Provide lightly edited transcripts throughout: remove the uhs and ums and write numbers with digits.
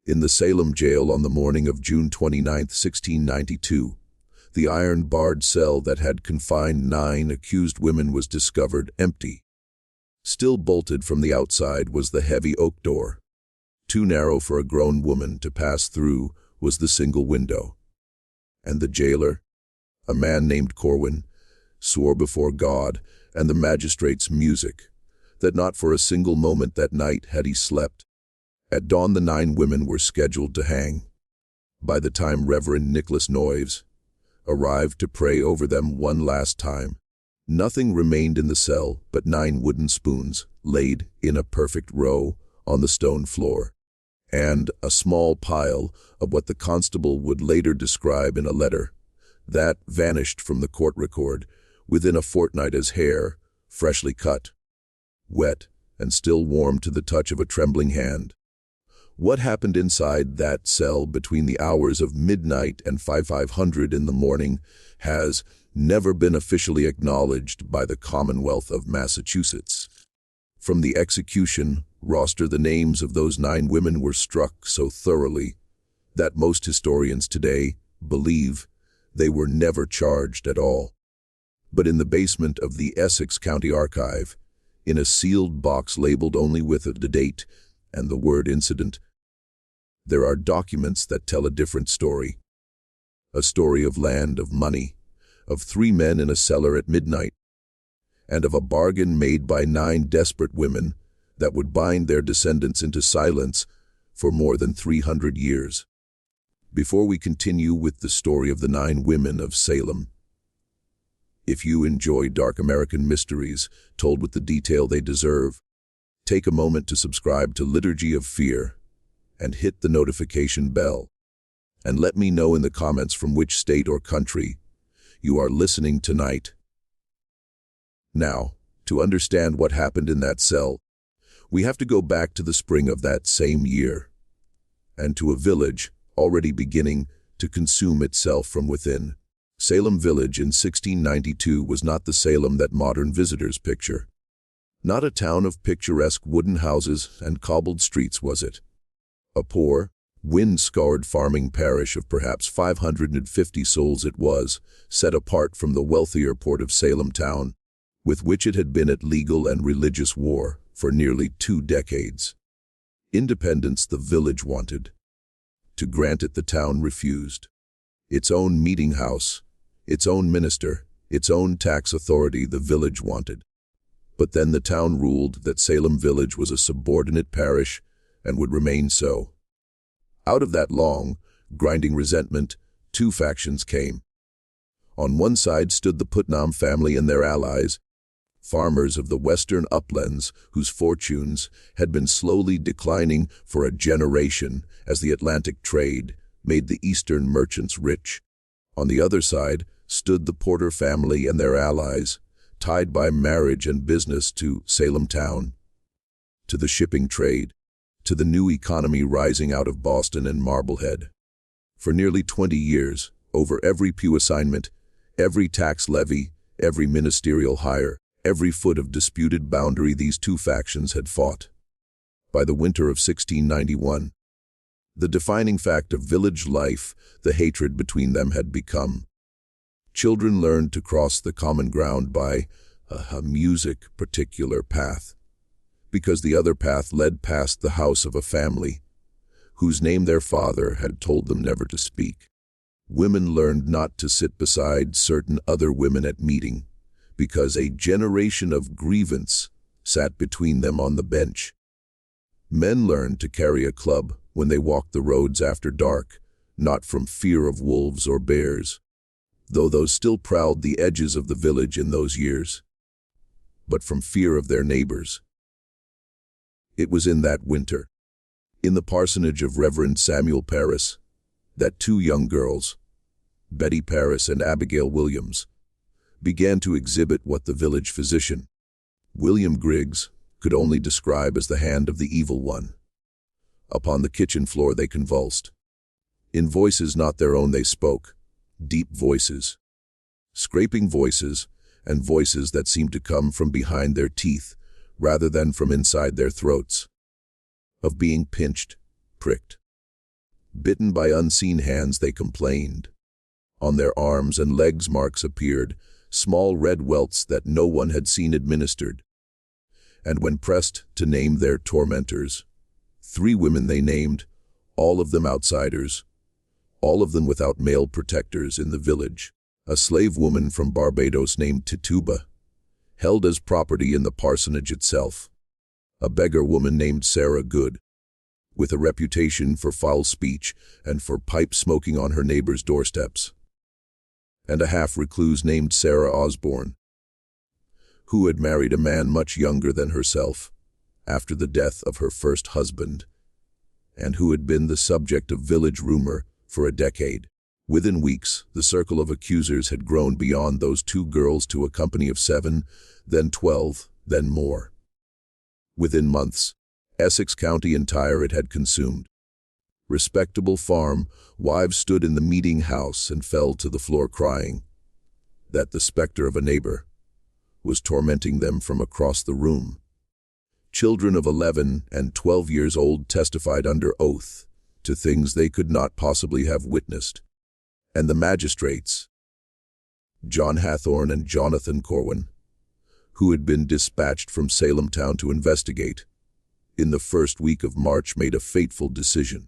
In the Salem jail on the morning of June 29, 1692, the iron-barred cell that had confined 9 accused women was discovered empty. Still bolted from the outside was the heavy oak door. Too narrow for a grown woman to pass through was the single window. And the jailer, a man named Corwin, swore before God and the magistrate's music that not for a single moment that night had he slept. At dawn the 9 women were scheduled to hang. By the time Reverend Nicholas Noyes arrived to pray over them one last time, nothing remained in the cell but 9 wooden spoons laid in a perfect row on the stone floor, and a small pile of what the constable would later describe in a letter that vanished from the court record within a fortnight as hair, freshly cut, wet, and still warm to the touch of a trembling hand. What happened inside that cell between the hours of midnight and 500 in the morning has never been officially acknowledged by the Commonwealth of Massachusetts. From the execution roster, the names of those 9 women were struck so thoroughly that most historians today believe they were never charged at all. But in the basement of the Essex County Archive, in a sealed box labeled only with the date and the word incident, there are documents that tell a different story. A story of land, of money, of 3 men in a cellar at midnight, and of a bargain made by 9 desperate women that would bind their descendants into silence for more than 300 years. Before we continue with the story of the 9 women of Salem, if you enjoy dark American mysteries told with the detail they deserve, take a moment to subscribe to Liturgy of Fear and hit the notification bell. And let me know in the comments from which state or country you are listening tonight. Now, to understand what happened in that cell, we have to go back to the spring of that same year, and to a village already beginning to consume itself from within. Salem Village in 1692 was not the Salem that modern visitors picture. Not a town of picturesque wooden houses and cobbled streets was it. A poor, wind-scarred farming parish of perhaps 550 souls it was, set apart from the wealthier port of Salem town, with which it had been at legal and religious war for nearly 2 decades. Independence the village wanted. To grant it the town refused. Its own meeting house, its own minister, its own tax authority the village wanted. But then the town ruled that Salem Village was a subordinate parish and would remain so. Out of that long, grinding resentment, 2 factions came. On one side stood the Putnam family and their allies, farmers of the western uplands whose fortunes had been slowly declining for a generation as the Atlantic trade made the eastern merchants rich. On the other side stood the Porter family and their allies, tied by marriage and business to Salem town, to the shipping trade, to the new economy rising out of Boston and Marblehead. For nearly 20 years, over every pew assignment, every tax levy, every ministerial hire, every foot of disputed boundary these 2 factions had fought. By the winter of 1691, the defining fact of village life, the hatred between them had become. Children learned to cross the common ground by a music particular path, because the other path led past the house of a family, whose name their father had told them never to speak. Women learned not to sit beside certain other women at meeting, because a generation of grievance sat between them on the bench. Men learned to carry a club when they walked the roads after dark, not from fear of wolves or bears, though those still prowled the edges of the village in those years, but from fear of their neighbors. It was in that winter, in the parsonage of Reverend Samuel Parris, that 2 young girls, Betty Parris and Abigail Williams, began to exhibit what the village physician, William Griggs, could only describe as the hand of the evil one. Upon the kitchen floor they convulsed. In voices not their own they spoke, deep voices, scraping voices, and voices that seemed to come from behind their teeth rather than from inside their throats, of being pinched, pricked, Bitten by unseen hands, they complained. On their arms and legs marks appeared, small red welts that no one had seen administered. And when pressed to name their tormentors, 3 women they named, all of them outsiders, all of them without male protectors in the village. A slave woman from Barbados named Tituba, held as property in the parsonage itself. A beggar woman named Sarah Good, with a reputation for foul speech and for pipe smoking on her neighbors' doorsteps. And a half-recluse named Sarah Osborne, who had married a man much younger than herself, after the death of her first husband, and who had been the subject of village rumor for a decade. Within weeks, the circle of accusers had grown beyond those 2 girls to a company of 7, then 12, then more. Within months, Essex County entire it had consumed. Respectable farm wives stood in the meeting house and fell to the floor crying that the specter of a neighbor was tormenting them from across the room. Children of 11 and 12 years old testified under oath to things they could not possibly have witnessed. And the magistrates, John Hathorne and Jonathan Corwin, who had been dispatched from Salem town to investigate, in the first week of March made a fateful decision.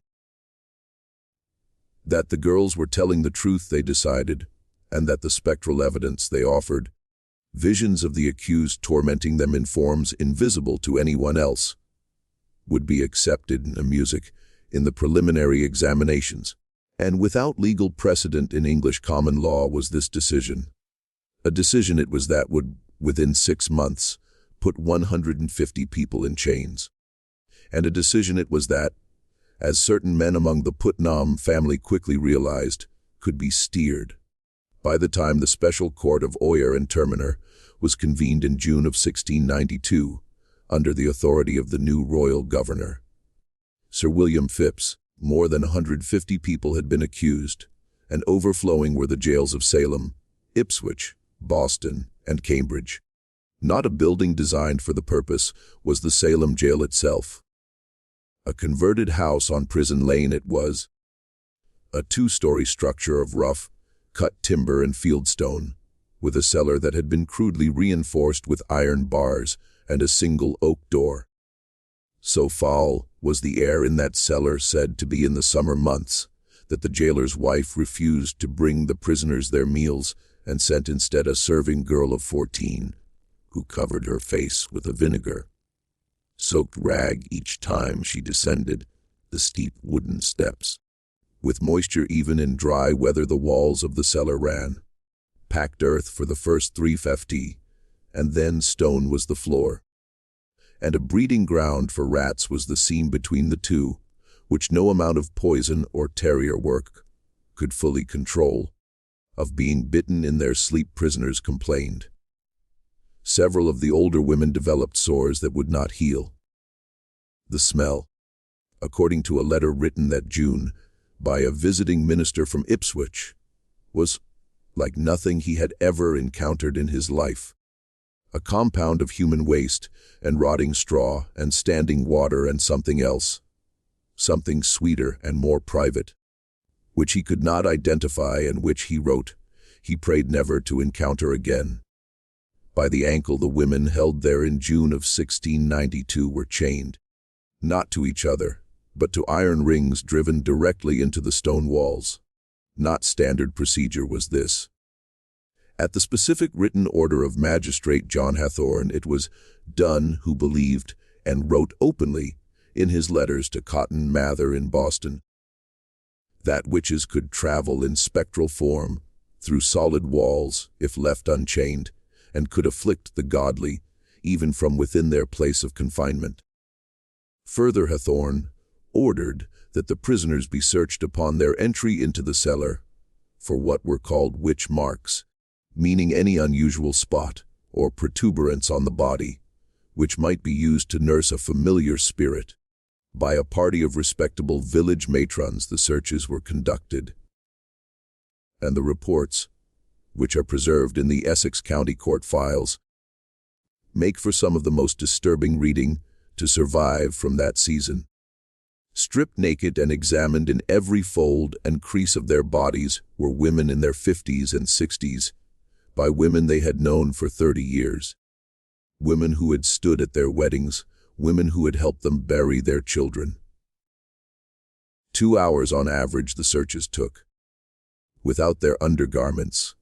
That the girls were telling the truth, they decided, and that the spectral evidence they offered, visions of the accused tormenting them in forms invisible to anyone else, would be accepted in music in the preliminary examinations. And without legal precedent in English common law was this decision. A decision it was that would, within 6 months, put 150 people in chains. And a decision it was that, as certain men among the Putnam family quickly realized, could be steered. By the time the Special Court of Oyer and Terminer was convened in June of 1692, under the authority of the new royal governor, Sir William Phipps, more than 150 people had been accused, and overflowing were the jails of Salem, Ipswich, Boston, and Cambridge. Not a building designed for the purpose was the Salem jail itself. A converted house on Prison Lane it was, a 2-story structure of rough, cut timber and fieldstone, with a cellar that had been crudely reinforced with iron bars and a single oak door. So foul was the air in that cellar, said to be in the summer months, that the jailer's wife refused to bring the prisoners their meals and sent instead a serving girl of 14, who covered her face with a vinegar-soaked rag each time she descended the steep wooden steps. With moisture even in dry weather the walls of the cellar ran. Packed earth for the first 350, and then stone was the floor. And a breeding ground for rats was the seam between the two, which no amount of poison or terrier work could fully control. Of being bitten in their sleep, prisoners complained. Several of the older women developed sores that would not heal. The smell, according to a letter written that June by a visiting minister from Ipswich, was like nothing he had ever encountered in his life. A compound of human waste and rotting straw and standing water and something else, something sweeter and more private, which he could not identify and which, he wrote, he prayed never to encounter again. By the ankle the women held there in June of 1692 were chained, not to each other, but to iron rings driven directly into the stone walls. Not standard procedure was this. At the specific written order of Magistrate John Hathorne, it was done who believed and wrote openly in his letters to Cotton Mather in Boston that witches could travel in spectral form through solid walls if left unchained, and could afflict the godly even from within their place of confinement. Further, Hathorne ordered that the prisoners be searched upon their entry into the cellar for what were called witch marks, meaning any unusual spot or protuberance on the body, which might be used to nurse a familiar spirit. By a party of respectable village matrons the searches were conducted, and the reports, which are preserved in the Essex County Court files, make for some of the most disturbing reading to survive from that season. Stripped naked and examined in every fold and crease of their bodies were women in their 50s and 60s, by women they had known for 30 years. Women who had stood at their weddings, women who had helped them bury their children. 2 hours on average the searches took. Without their undergarments,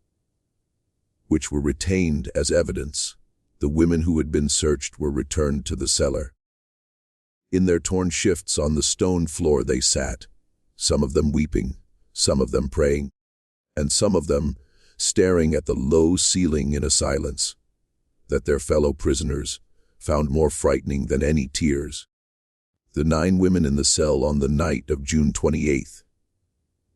which were retained as evidence, the women who had been searched were returned to the cellar. In their torn shifts on the stone floor they sat, some of them weeping, some of them praying, and some of them staring at the low ceiling in a silence that their fellow prisoners found more frightening than any tears. The 9 women in the cell on the night of June 28th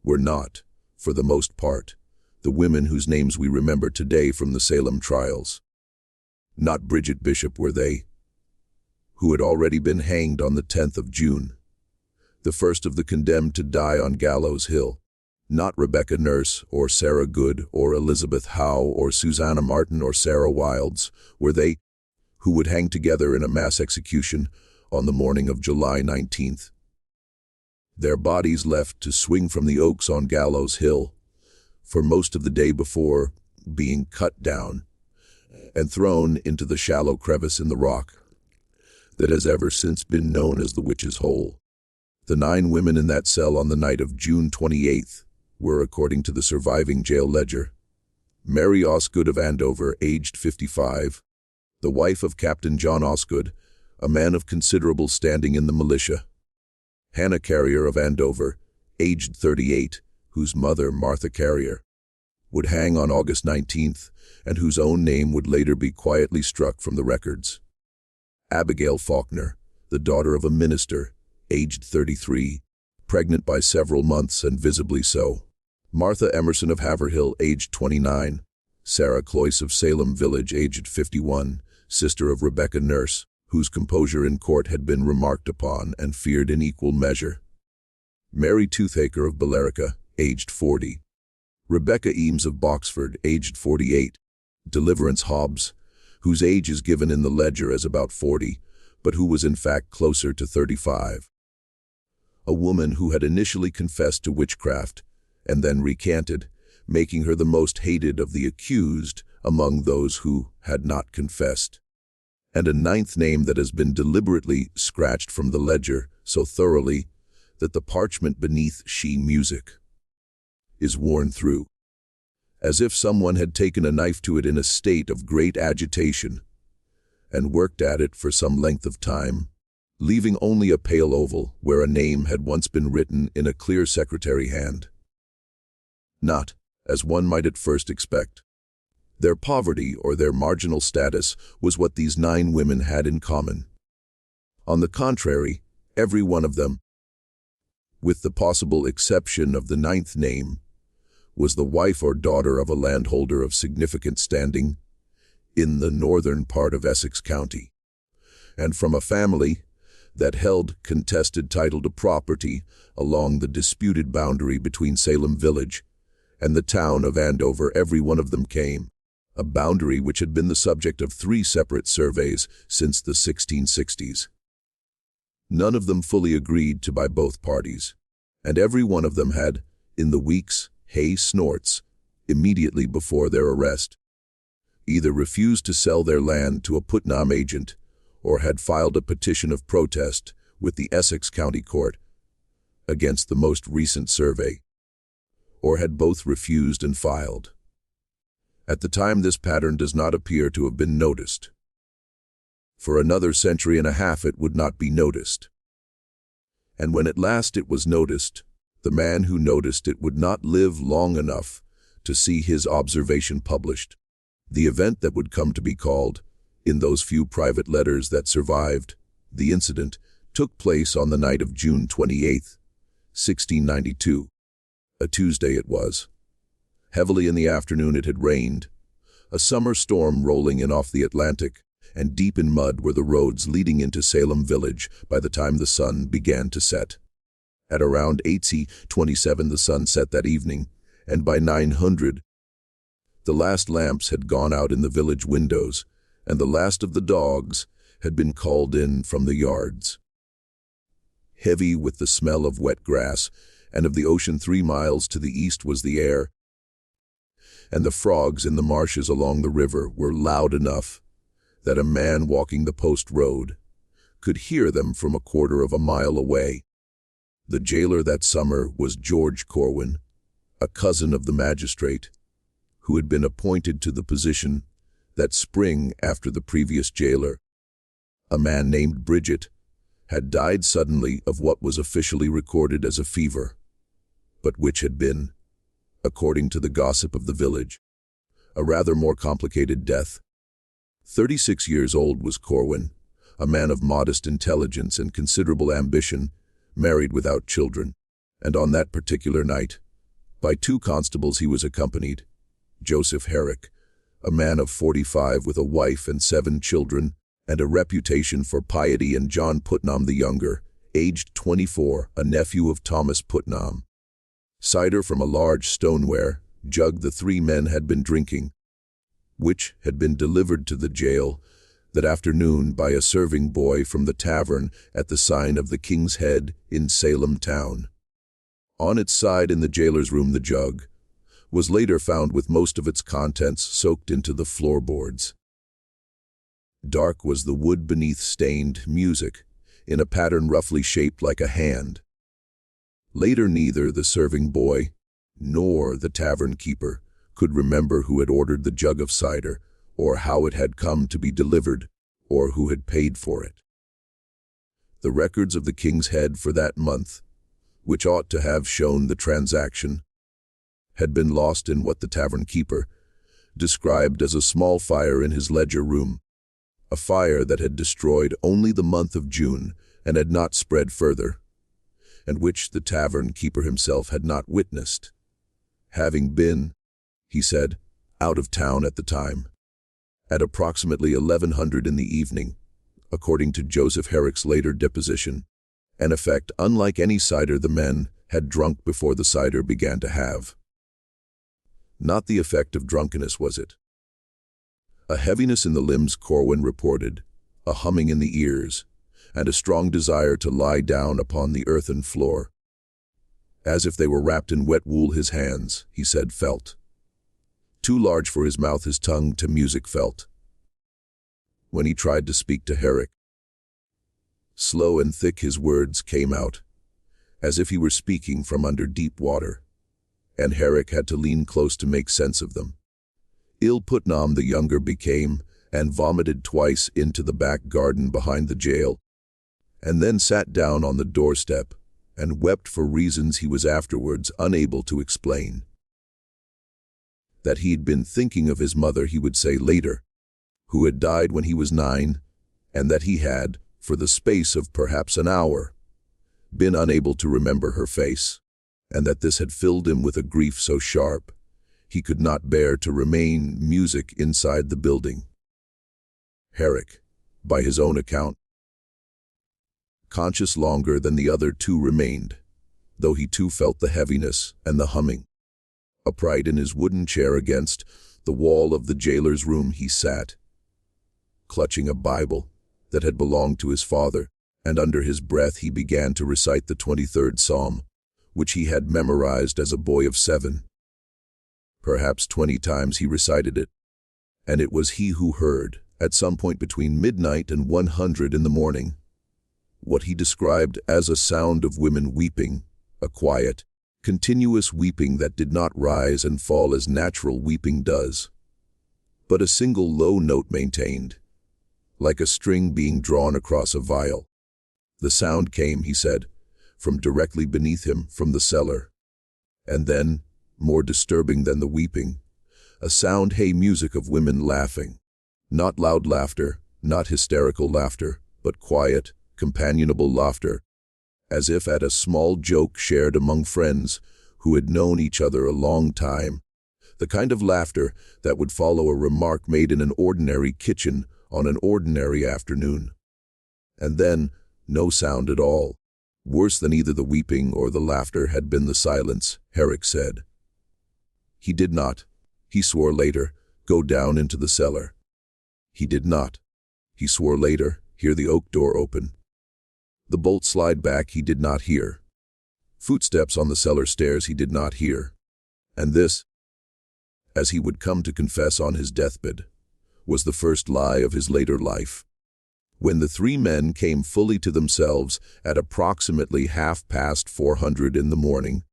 were not, for the most part, the women whose names we remember today from the Salem trials. Not Bridget Bishop were they, who had already been hanged on the 10th of June, the first of the condemned to die on Gallows Hill. Not Rebecca Nurse or Sarah Good or Elizabeth Howe or Susanna Martin or Sarah Wilds were they, who would hang together in a mass execution on the morning of July 19th. Their bodies left to swing from the oaks on Gallows Hill for most of the day before being cut down and thrown into the shallow crevice in the rock that has ever since been known as the Witch's Hole. The 9 women in that cell on the night of June 28th were, according to the surviving jail ledger, Mary Osgood of Andover, aged 55, the wife of Captain John Osgood, a man of considerable standing in the militia; Hannah Carrier of Andover, aged 38, whose mother, Martha Carrier, would hang on August 19th, and whose own name would later be quietly struck from the records; Abigail Faulkner, the daughter of a minister, aged 33, pregnant by several months and visibly so; Martha Emerson of Haverhill, aged 29, Sarah Cloyce of Salem Village, aged 51, sister of Rebecca Nurse, whose composure in court had been remarked upon and feared in equal measure; Mary Toothaker of Billerica, aged 40, Rebecca Eames of Boxford, aged 48, Deliverance Hobbs, whose age is given in the ledger as about 40, but who was in fact closer to 35. A woman who had initially confessed to witchcraft and then recanted, making her the most hated of the accused among those who had not confessed. And a 9th name that has been deliberately scratched from the ledger so thoroughly that the parchment beneath she music is worn through, as if someone had taken a knife to it in a state of great agitation and worked at it for some length of time, leaving only a pale oval where a name had once been written in a clear secretary hand. Not, as one might at first expect, their poverty or their marginal status was what these 9 women had in common. On the contrary, every one of them, with the possible exception of the 9th name, was the wife or daughter of a landholder of significant standing in the northern part of Essex County, and from a family that held contested title to property along the disputed boundary between Salem Village and the town of Andover. Every one of them came, a boundary which had been the subject of 3 separate surveys since the 1660s. None of them fully agreed to by both parties, and every one of them had, in the weeks Hay snorts, immediately before their arrest, either refused to sell their land to a Putnam agent or had filed a petition of protest with the Essex County Court against the most recent survey, or had both refused and filed. At the time, this pattern does not appear to have been noticed. For another century and a half it would not be noticed. And when at last it was noticed, the man who noticed it would not live long enough to see his observation published. The event that would come to be called, in those few private letters that survived, the incident, took place on the night of June 28, 1692. A Tuesday it was. Heavily in the afternoon it had rained, a summer storm rolling in off the Atlantic, and deep in mud were the roads leading into Salem Village by the time the sun began to set. At around 8:27 the sun set that evening, and by 900 the last lamps had gone out in the village windows, and the last of the dogs had been called in from the yards. heavy with the smell of wet grass, and of the ocean 3 miles to the east was the air, and the frogs in the marshes along the river were loud enough that a man walking the post road could hear them from a quarter of a mile away. The jailer that summer was George Corwin, a cousin of the magistrate, who had been appointed to the position that spring after the previous jailer. A man named Bridget had died suddenly of what was officially recorded as a fever, but which had been, according to the gossip of the village, a rather more complicated death. 36 years old was Corwin, a man of modest intelligence and considerable ambition, married without children, and on that particular night, by 2 constables he was accompanied, Joseph Herrick, a man of 45 with a wife and 7 children, and a reputation for piety, and John Putnam the younger, aged 24, a nephew of Thomas Putnam. Cider from a large stoneware jug the 3 men had been drinking, which had been delivered to the jail that afternoon by a serving boy from the tavern at the sign of the King's Head in Salem town. On its side in the jailer's room the jug was later found with most of its contents soaked into the floorboards. Dark was the wood beneath stained music, in a pattern roughly shaped like a hand. Later neither the serving boy nor the tavern keeper could remember who had ordered the jug of cider, or how it had come to be delivered, or who had paid for it. The records of the King's Head for that month, which ought to have shown the transaction, had been lost in what the tavern keeper described as a small fire in his ledger room, a fire that had destroyed only the month of June and had not spread further, and which the tavern keeper himself had not witnessed, having been, he said, out of town at the time. At approximately 1100 in the evening, according to Joseph Herrick's later deposition, an effect unlike any cider the men had drunk before the cider began to have. Not the effect of drunkenness was it. A heaviness in the limbs, Corwin reported, a humming in the ears, and a strong desire to lie down upon the earthen floor. As if they were wrapped in wet wool his hands, he said, felt. Too large for his mouth his tongue to music felt. When he tried to speak to Herrick, slow and thick his words came out, as if he were speaking from under deep water, and Herrick had to lean close to make sense of them. Ill Putnam the younger became, and vomited twice into the back garden behind the jail, and then sat down on the doorstep and wept for reasons he was afterwards unable to explain. That he'd been thinking of his mother, he would say later, who had died when he was 9, and that he had, for the space of perhaps an hour, been unable to remember her face, and that this had filled him with a grief so sharp he could not bear to remain music inside the building. Herrick, by his own account, conscious longer than the other 2 remained, though he too felt the heaviness and the humming. Upright in his wooden chair against the wall of the jailer's room he sat, clutching a Bible that had belonged to his father, and under his breath he began to recite the 23rd Psalm, which he had memorized as a boy of 7. Perhaps 20 times he recited it, and it was he who heard, at some point between midnight and 100 in the morning, what he described as a sound of women weeping, a quiet, continuous weeping that did not rise and fall as natural weeping does, but a single low note maintained, like a string being drawn across a viol. The sound came, he said, from directly beneath him, from the cellar. And then, more disturbing than the weeping, a sound, music of women laughing. Not loud laughter, not hysterical laughter, but quiet, companionable laughter, as if at a small joke shared among friends who had known each other a long time, the kind of laughter that would follow a remark made in an ordinary kitchen on an ordinary afternoon. And then, no sound at all. Worse than either the weeping or the laughter had been the silence, Herrick said. He did not, he swore later, go down into the cellar. He did not, he swore later, hear the oak door open. The bolt slide back he did not hear. Footsteps on the cellar stairs he did not hear. And this, as he would come to confess on his deathbed, was the first lie of his later life. When the three men came fully to themselves at approximately 4:30 in the morning,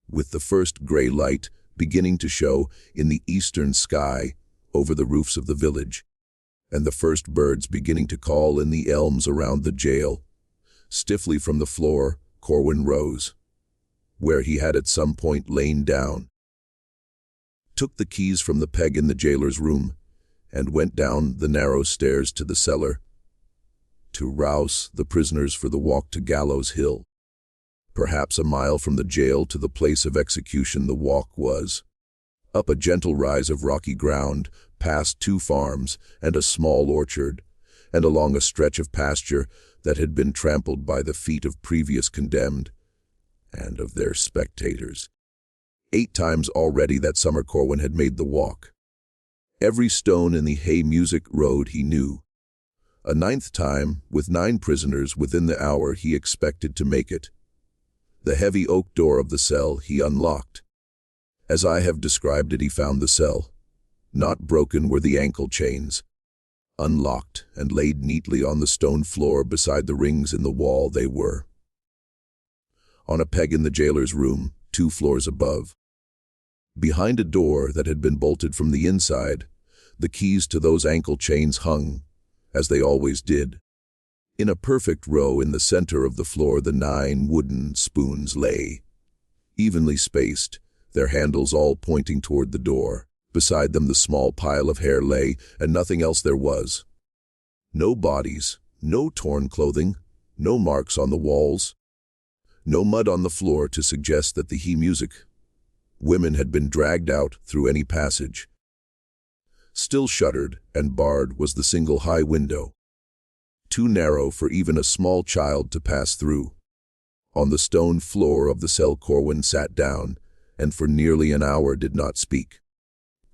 with the first gray light beginning to show in the eastern sky over the roofs of the village, and the first birds beginning to call in the elms around the jail, stiffly from the floor, Corwin rose, where he had at some point lain down, took the keys from the peg in the jailer's room, and went down the narrow stairs to the cellar, to rouse the prisoners for the walk to Gallows Hill. Perhaps a mile from the jail to the place of execution the walk was, up a gentle rise of rocky ground, past 2 farms and a small orchard, and along a stretch of pasture that had been trampled by the feet of previous condemned and of their spectators. 8 times already that summer Corwin had made the walk. Every stone in the Hay Music Road he knew. A 9th time, with 9 prisoners within the hour he expected to make it. The heavy oak door of the cell he unlocked. As I have described it, he found the cell. Not broken were the ankle chains. Unlocked and laid neatly on the stone floor beside the rings in the wall they were. On a peg in the jailer's room, 2 floors above. Behind a door that had been bolted from the inside, the keys to those ankle chains hung, as they always did. In a perfect row in the center of the floor the 9 wooden spoons lay, evenly spaced, their handles all pointing toward the door. Beside them the small pile of hair lay, and nothing else there was. No bodies, no torn clothing, no marks on the walls, no mud on the floor to suggest that the Hay Music women had been dragged out through any passage. Still shuttered and barred was the single high window, too narrow for even a small child to pass through. On the stone floor of the cell Corwin sat down, and for nearly an hour did not speak.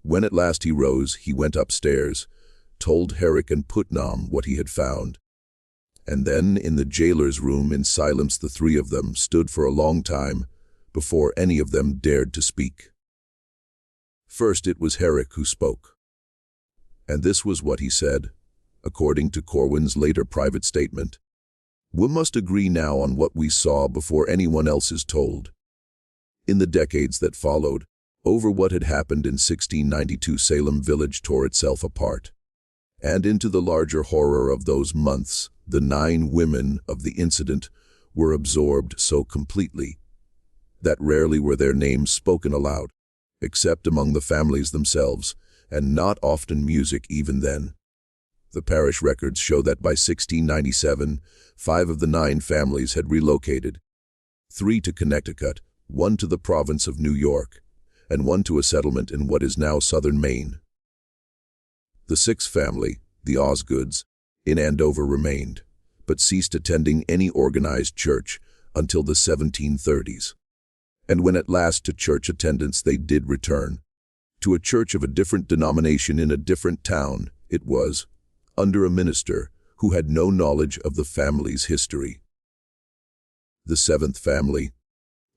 When at last he rose, he went upstairs, told Herrick and Putnam what he had found. And then in the jailer's room in silence the 3 of them stood for a long time, before any of them dared to speak. First it was Herrick who spoke. And this was what he said, according to Corwin's later private statement. We must agree now on what we saw before anyone else is told. In the decades that followed, over what had happened in 1692 Salem village tore itself apart. And into the larger horror of those months, the 9 women of the incident were absorbed so completely that rarely were their names spoken aloud, except among the families themselves, and not often music even then. The parish records show that by 1697, 5 of the 9 families had relocated, 3 to Connecticut, 1 to the province of New York, and 1 to a settlement in what is now southern Maine. The 6th family, the Osgoods, in Andover remained, but ceased attending any organized church until the 1730s. And when at last to church attendance they did return, to a church of a different denomination in a different town, it was under a minister who had no knowledge of the family's history. The 7th family,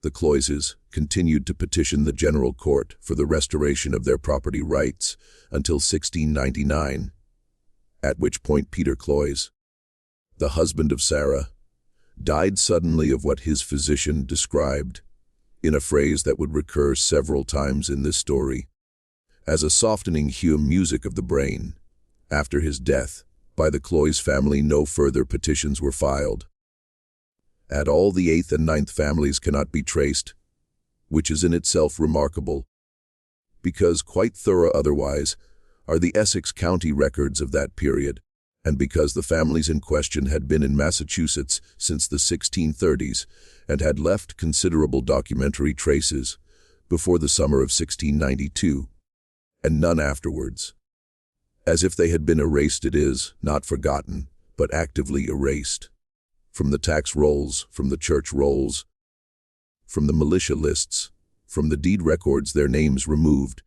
the Cloyses, continued to petition the General Court for the restoration of their property rights until 1699, at which point Peter Cloyes, the husband of Sarah, died suddenly of what his physician described, in a phrase that would recur several times in this story, as a softening hue music of the brain. After his death, by the Cloyes family no further petitions were filed. At all the 8th and 9th families cannot be traced, which is in itself remarkable, because quite thorough otherwise are the Essex County records of that period, and because the families in question had been in Massachusetts since the 1630s and had left considerable documentary traces before the summer of 1692, and none afterwards. As if they had been erased, it is, not forgotten, but actively erased. From the tax rolls, from the church rolls, from the militia lists, from the deed records, their names removed,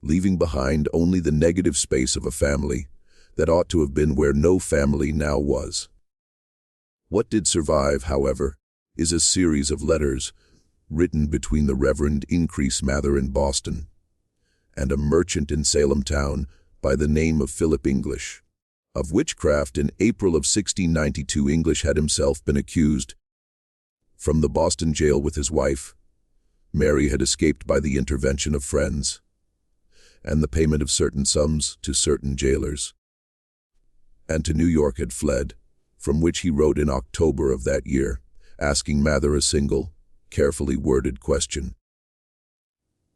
leaving behind only the negative space of a family that ought to have been where no family now was. What did survive, however, is a series of letters written between the Reverend Increase Mather in Boston and a merchant in Salem town by the name of Philip English. Of witchcraft in April of 1692, English had himself been accused. From the Boston jail with his wife, Mary had escaped by the intervention of friends and the payment of certain sums to certain jailers, and to New York had fled, from which he wrote in October of that year, asking Mather a single, carefully worded question.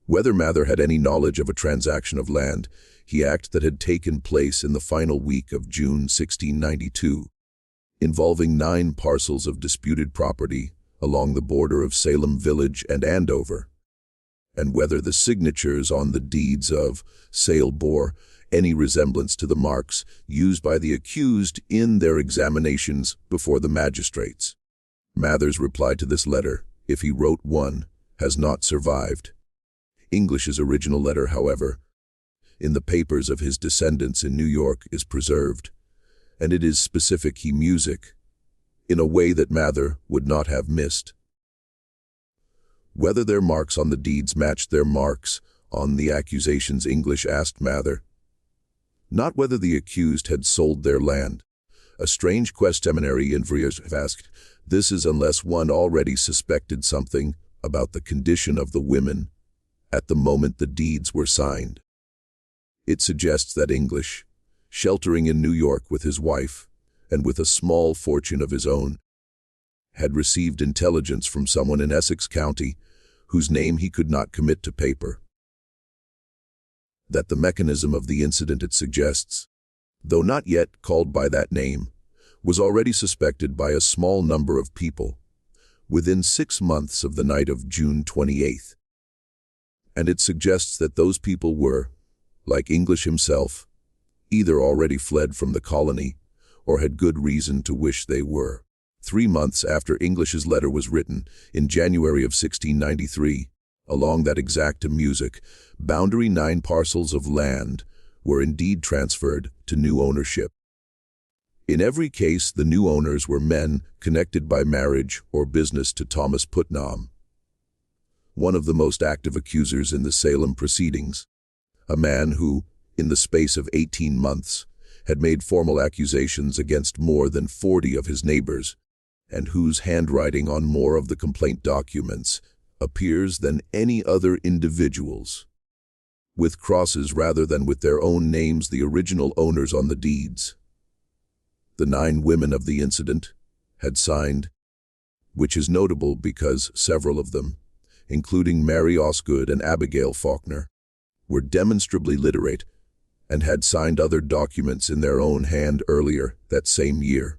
Whether Mather had any knowledge of a transaction of land, he act that had taken place in the final week of June 1692, involving 9 parcels of disputed property along the border of Salem Village and Andover, and whether the signatures on the deeds of sale bore any resemblance to the marks used by the accused in their examinations before the magistrates. Mather's reply to this letter, if he wrote one, has not survived. English's original letter, however, in the papers of his descendants in New York is preserved, and it is specific music, in a way that Mather would not have missed. Whether their marks on the deeds matched their marks on the accusations, English asked Mather. Not whether the accused had sold their land. A strange question seminary invariers have asked. This is unless one already suspected something about the condition of the women at the moment the deeds were signed. It suggests that English, sheltering in New York with his wife and with a small fortune of his own, had received intelligence from someone in Essex County whose name he could not commit to paper. That the mechanism of the incident it suggests, though not yet called by that name, was already suspected by a small number of people within 6 months of the night of June 28th. And it suggests that those people were, like English himself, either already fled from the colony or had good reason to wish they were. 3 months after English's letter was written, in January of 1693, along that exact music, boundary 9 parcels of land were indeed transferred to new ownership. In every case, the new owners were men connected by marriage or business to Thomas Putnam, one of the most active accusers in the Salem proceedings, a man who, in the space of 18 months, had made formal accusations against more than 40 of his neighbors, and whose handwriting on more of the complaint documents appears than any other individual's, with crosses rather than with their own names, the original owners on the deeds. The 9 women of the incident had signed, which is notable because several of them, including Mary Osgood and Abigail Faulkner, were demonstrably literate and had signed other documents in their own hand earlier that same year.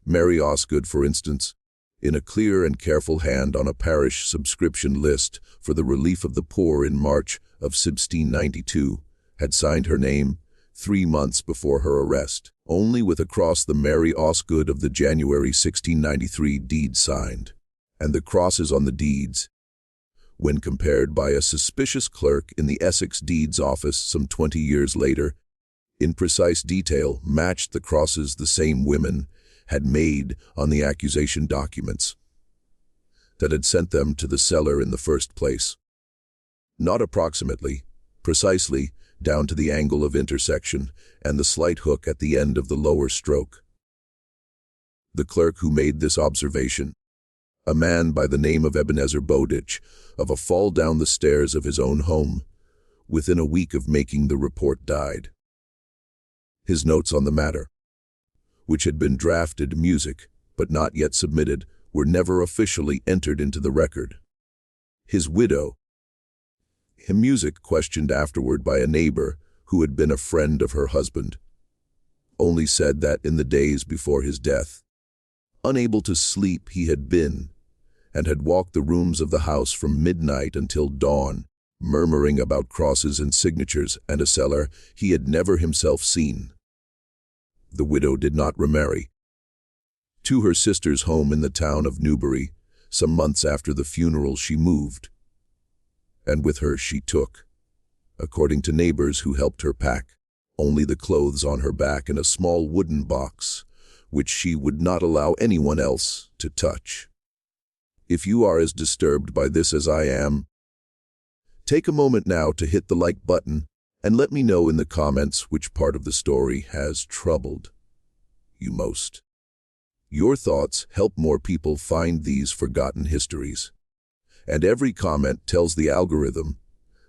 Mary Osgood, for instance, in a clear and careful hand on a parish subscription list for the relief of the poor in March of 1692, had signed her name 3 months before her arrest, only with across the Mary Osgood of the January 1693 deed signed, and the crosses on the deeds, when compared by a suspicious clerk in the Essex Deeds Office some 20 years later, in precise detail matched the crosses the same women had made on the accusation documents that had sent them to the cellar in the first place. Not approximately, precisely, down to the angle of intersection and the slight hook at the end of the lower stroke. The clerk who made this observation, a man by the name of Ebenezer Bowditch, of a fall down the stairs of his own home, within a week of making the report, died. His notes on the matter, which had been drafted music but not yet submitted, were never officially entered into the record. His widow, music questioned afterward by a neighbor who had been a friend of her husband, only said that in the days before his death, unable to sleep he had been, and had walked the rooms of the house from midnight until dawn, murmuring about crosses and signatures and a cellar he had never himself seen. The widow did not remarry. To her sister's home in the town of Newbury, some months after the funeral, she moved, and with her she took, according to neighbors who helped her pack, only the clothes on her back in a small wooden box, which she would not allow anyone else to touch. If you are as disturbed by this as I am, take a moment now to hit the like button and let me know in the comments which part of the story has troubled you most. Your thoughts help more people find these forgotten histories. And every comment tells the algorithm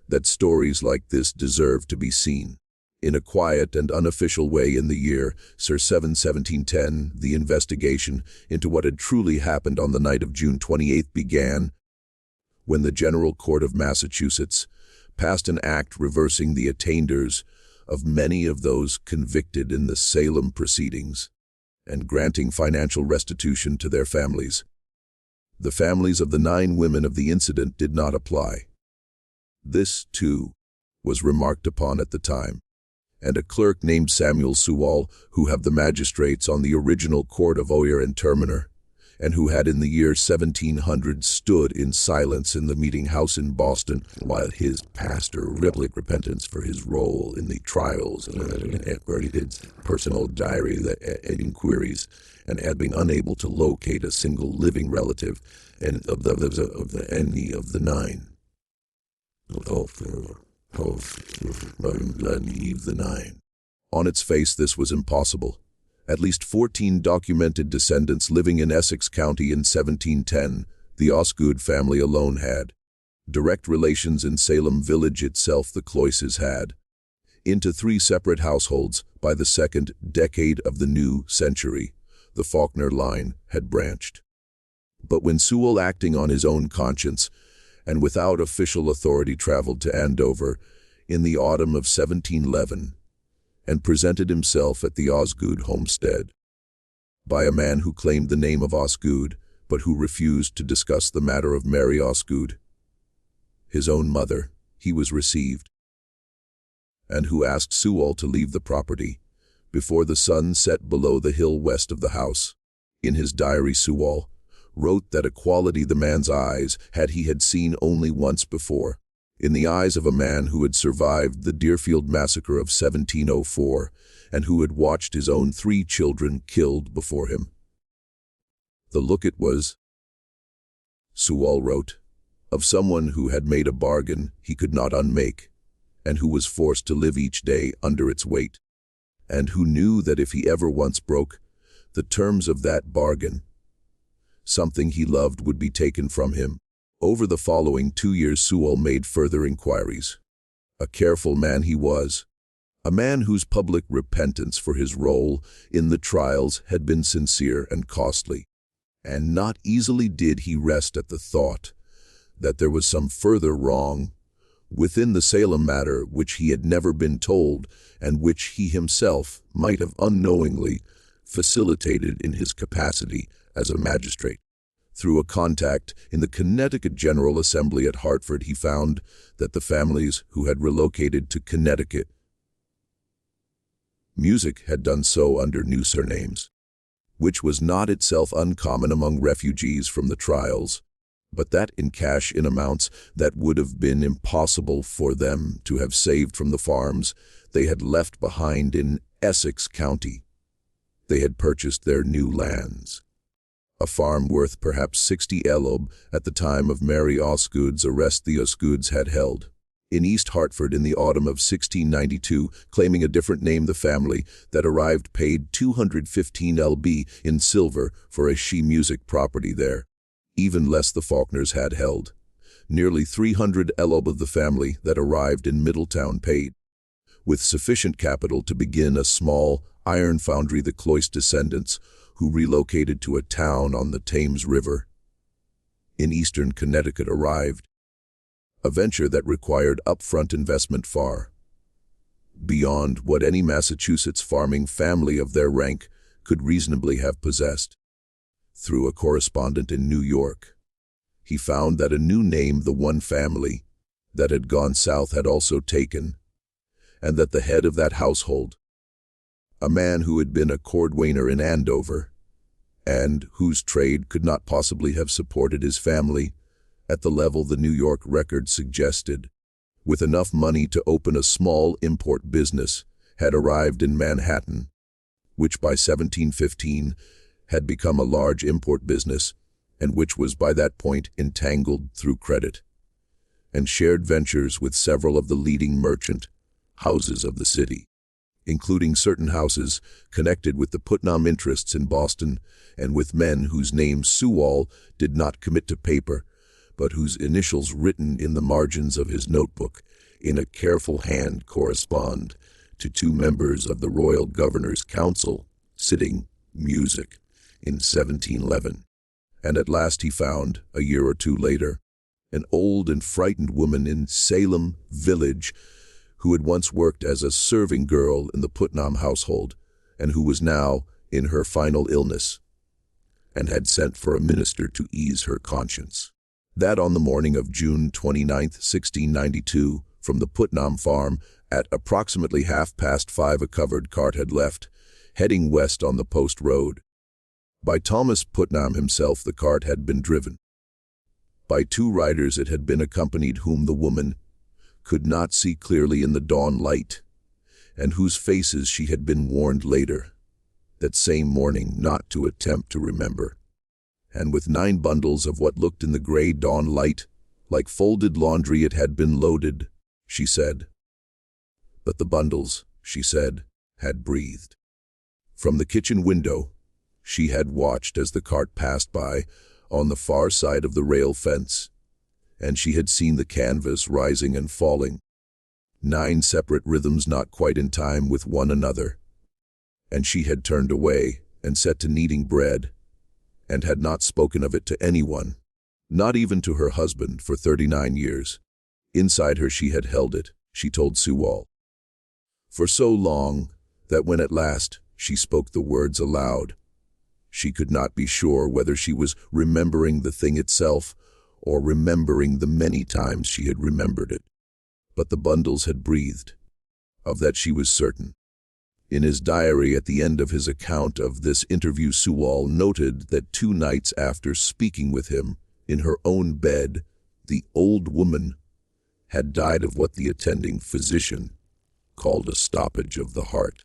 that stories like this deserve to be seen. In a quiet and unofficial way in the year, Sir 1710, the investigation into what had truly happened on the night of June 28th began, when the General Court of Massachusetts passed an act reversing the attainders of many of those convicted in the Salem proceedings and granting financial restitution to their families. The families of the 9 women of the incident did not apply. This, too, was remarked upon at the time, and a clerk named Samuel Sewall, who have the magistrates on the original court of Oyer and Terminer, and who had in the year 1700 stood in silence in the meeting house in Boston while his pastor replied repentance for his role in the trials and his personal diary inquiries, and had been unable to locate a single living relative of any of the 9. Leave the 9. On its face, this was impossible. At least 14 documented descendants living in Essex County in 1710, the Osgood family alone had. Direct relations in Salem village itself the Cloyces had. Into 3 separate households by the 2nd decade of the new century, the Faulkner line had branched. But when Sewall, acting on his own conscience, and without official authority, traveled to Andover in the autumn of 1711, and presented himself at the Osgood homestead, by a man who claimed the name of Osgood, but who refused to discuss the matter of Mary Osgood, his own mother, he was received, and who asked Sewall to leave the property before the sun set below the hill west of the house. In his diary, Sewall wrote that a quality the man's eyes had seen only once before, in the eyes of a man who had survived the Deerfield massacre of 1704 and who had watched his own 3 children killed before him. The look it was, Sewall wrote, of someone who had made a bargain he could not unmake, and who was forced to live each day under its weight, and who knew that if he ever once broke the terms of that bargain, something he loved would be taken from him. Over the following 2 years, Sewall made further inquiries. A careful man he was, a man whose public repentance for his role in the trials had been sincere and costly, and not easily did he rest at the thought that there was some further wrong within the Salem matter which he had never been told and which he himself might have unknowingly facilitated in his capacity as a magistrate. Through a contact in the Connecticut General Assembly at Hartford, he found that the families who had relocated to Connecticut music had done so under new surnames, which was not itself uncommon among refugees from the trials, but that in cash in amounts that would have been impossible for them to have saved from the farms they had left behind in Essex County. They had purchased their new lands. A farm worth perhaps 60 elob at the time of Mary Osgood's arrest the Osgoods had held in East Hartford in the autumn of 1692, claiming a different name. The family that arrived paid 215 lb in silver for a she music property there, even less the Faulkners had held. Nearly 300 elob of the family that arrived in Middletown paid, with sufficient capital to begin a small iron foundry. The Cloyce descendants, who relocated to a town on the Thames River in eastern Connecticut, arrived, a venture that required upfront investment far beyond what any Massachusetts farming family of their rank could reasonably have possessed. Through a correspondent in New York, he found that a new name the one family that had gone south had also taken, and that the head of that household, a man who had been a cordwainer in Andover, and whose trade could not possibly have supported his family at the level the New York record suggested, with enough money to open a small import business, had arrived in Manhattan, which by 1715 had become a large import business, and which was by that point entangled through credit, and shared ventures with several of the leading merchant houses of the city, including certain houses connected with the Putnam interests in Boston and with men whose names Sewall did not commit to paper, but whose initials written in the margins of his notebook in a careful hand correspond to two members of the Royal Governor's Council sitting music in 1711. And at last he found, a year or two later, an old and frightened woman in Salem village who had once worked as a serving girl in the Putnam household and who was now in her final illness and had sent for a minister to ease her conscience. That on the morning of June 29, 1692, from the Putnam farm, at approximately 5:30 a covered cart had left, heading west on the post road. By Thomas Putnam himself the cart had been driven. By two riders it had been accompanied whom the woman could not see clearly in the dawn light, and whose faces she had been warned later, that same morning, not to attempt to remember. And with 9 bundles of what looked in the gray dawn light like folded laundry it had been loaded, she said. But the bundles, she said, had breathed. From the kitchen window, she had watched as the cart passed by on the far side of the rail fence, and she had seen the canvas rising and falling, 9 separate rhythms not quite in time with one another. And she had turned away and set to kneading bread, and had not spoken of it to anyone, not even to her husband, for 39 years. Inside her she had held it, she told Sewall, for so long that when at last she spoke the words aloud, she could not be sure whether she was remembering the thing itself or remembering the many times she had remembered it. But the bundles had breathed. Of that she was certain. In his diary at the end of his account of this interview, Sewall noted that 2 nights after speaking with him in her own bed, the old woman had died of what the attending physician called a stoppage of the heart.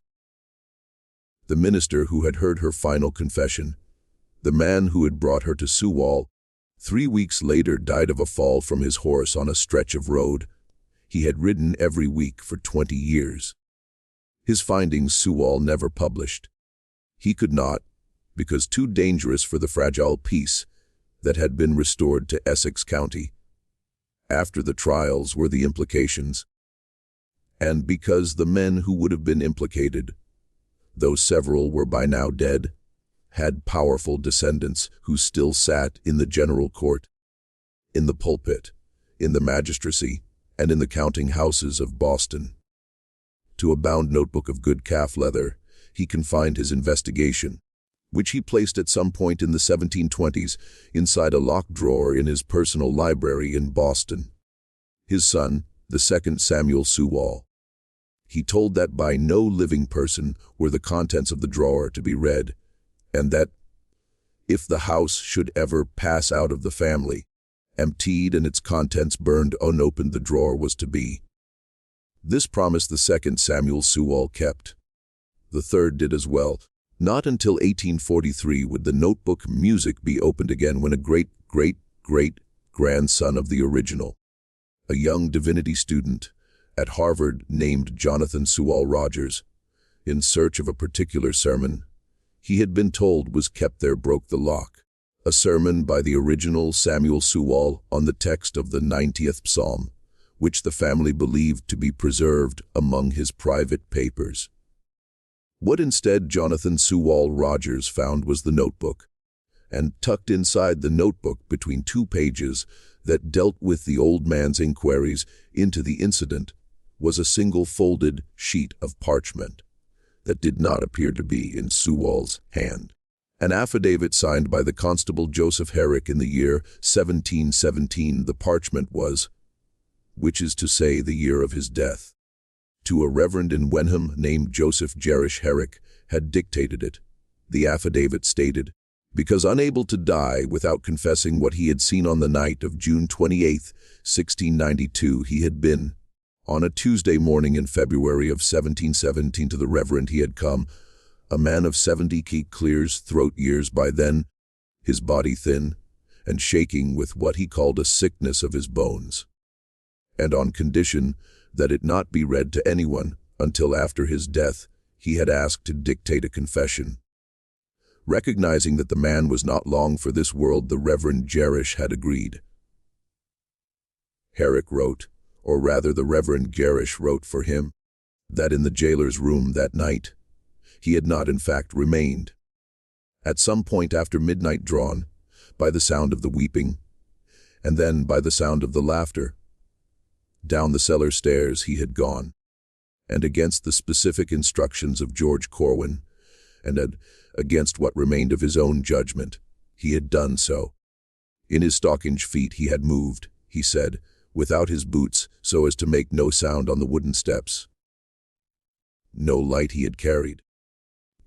The minister who had heard her final confession, the man who had brought her to Sewall, 3 weeks later died of a fall from his horse on a stretch of road he had ridden every week for 20 years. His findings Sewall never published. He could not, because too dangerous for the fragile peace that had been restored to Essex County. After the trials were the implications, and because the men who would have been implicated, though several were by now dead, had powerful descendants who still sat in the general court, in the pulpit, in the magistracy, and in the counting houses of Boston. To a bound notebook of good calf leather, he confined his investigation, which he placed at some point in the 1720s inside a locked drawer in his personal library in Boston. His son, the second Samuel Sewall, he told that by no living person were the contents of the drawer to be read, and that, if the house should ever pass out of the family, emptied and its contents burned unopened, the drawer was to be. This promise the second Samuel Sewall kept. The third did as well. Not until 1843 would the notebook music be opened again, when a great-great-great-grandson of the original, a young divinity student at Harvard named Jonathan Sewall Rogers, in search of a particular sermon he had been told was kept there, broke the lock. A sermon by the original Samuel Sewall on the text of the 90th Psalm, which the family believed to be preserved among his private papers. What instead Jonathan Sewall Rogers found was the notebook, and tucked inside the notebook between 2 pages that dealt with the old man's inquiries into the incident was a single folded sheet of parchment that did not appear to be in Sewall's hand. An affidavit signed by the constable Joseph Herrick in the year 1717, the parchment was, which is to say the year of his death, to a reverend in Wenham named Joseph Jerish Herrick, had dictated it. The affidavit stated, because unable to die without confessing what he had seen on the night of June 28, 1692, he had been, on a Tuesday morning in February of 1717, to the reverend he had come, A man of 70 clears throat years by then, his body thin, and shaking with what he called a sickness of his bones. And on condition that it not be read to anyone until after his death, he had asked to dictate a confession. Recognizing that the man was not long for this world, the Reverend Jerish had agreed. Herrick wrote, or rather the Reverend Jerish wrote for him, that in the jailer's room that night, he had not in fact remained. At some point after midnight drawn, by the sound of the weeping, and then by the sound of the laughter, down the cellar stairs he had gone, and against the specific instructions of George Corwin, and against what remained of his own judgment, he had done so. In his stockinged feet he had moved, he said, without his boots, so as to make no sound on the wooden steps. No light he had carried.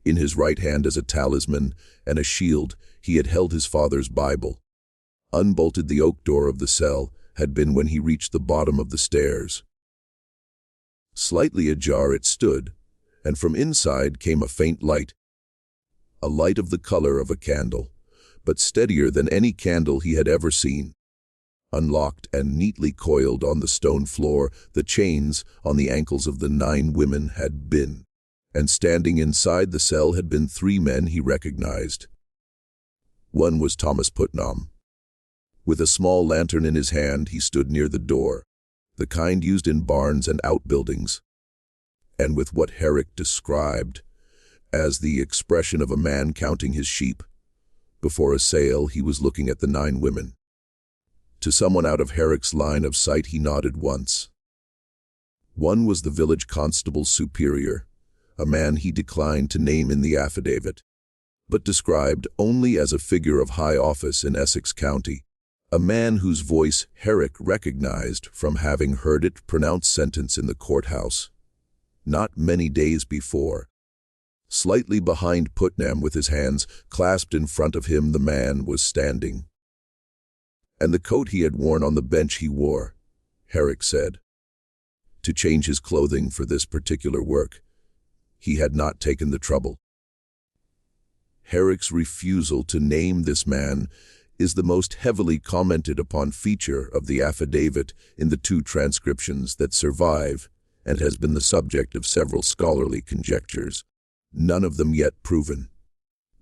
In his right hand as a talisman and a shield he had held his father's Bible. Unbolted the oak door of the cell had been when he reached the bottom of the stairs. Slightly ajar it stood, and from inside came a faint light. A light of the color of a candle, but steadier than any candle he had ever seen. Unlocked and neatly coiled on the stone floor, the chains on the ankles of the 9 women had been, and standing inside the cell had been 3 men he recognized. One was Thomas Putnam. With a small lantern in his hand, he stood near the door, the kind used in barns and outbuildings, and with what Herrick described as the expression of a man counting his sheep. Before a sale, he was looking at the 9 women. To someone out of Herrick's line of sight he nodded once. One was the village constable's superior, a man he declined to name in the affidavit, but described only as a figure of high office in Essex County, a man whose voice Herrick recognized from having heard it pronounce sentence in the courthouse, not many days before. Slightly behind Putnam, with his hands clasped in front of him, the man was standing. And the coat he had worn on the bench he wore, Herrick said. To change his clothing for this particular work, he had not taken the trouble. Herrick's refusal to name this man is the most heavily commented upon feature of the affidavit in the 2 transcriptions that survive, and has been the subject of several scholarly conjectures, none of them yet proven.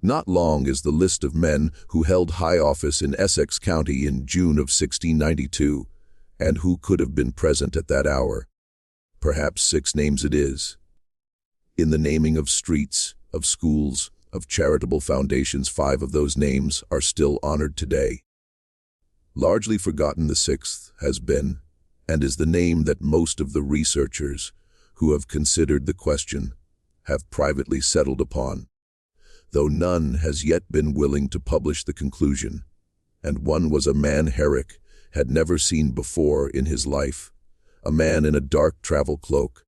Not long is the list of men who held high office in Essex County in June of 1692, and who could have been present at that hour. Perhaps 6 names it is. In the naming of streets, of schools, of charitable foundations, 5 of those names are still honored today. Largely forgotten, the 6th has been, and is the name that most of the researchers who have considered the question have privately settled upon, though none has yet been willing to publish the conclusion, and one was a man Herrick had never seen before in his life, a man in a dark travel cloak,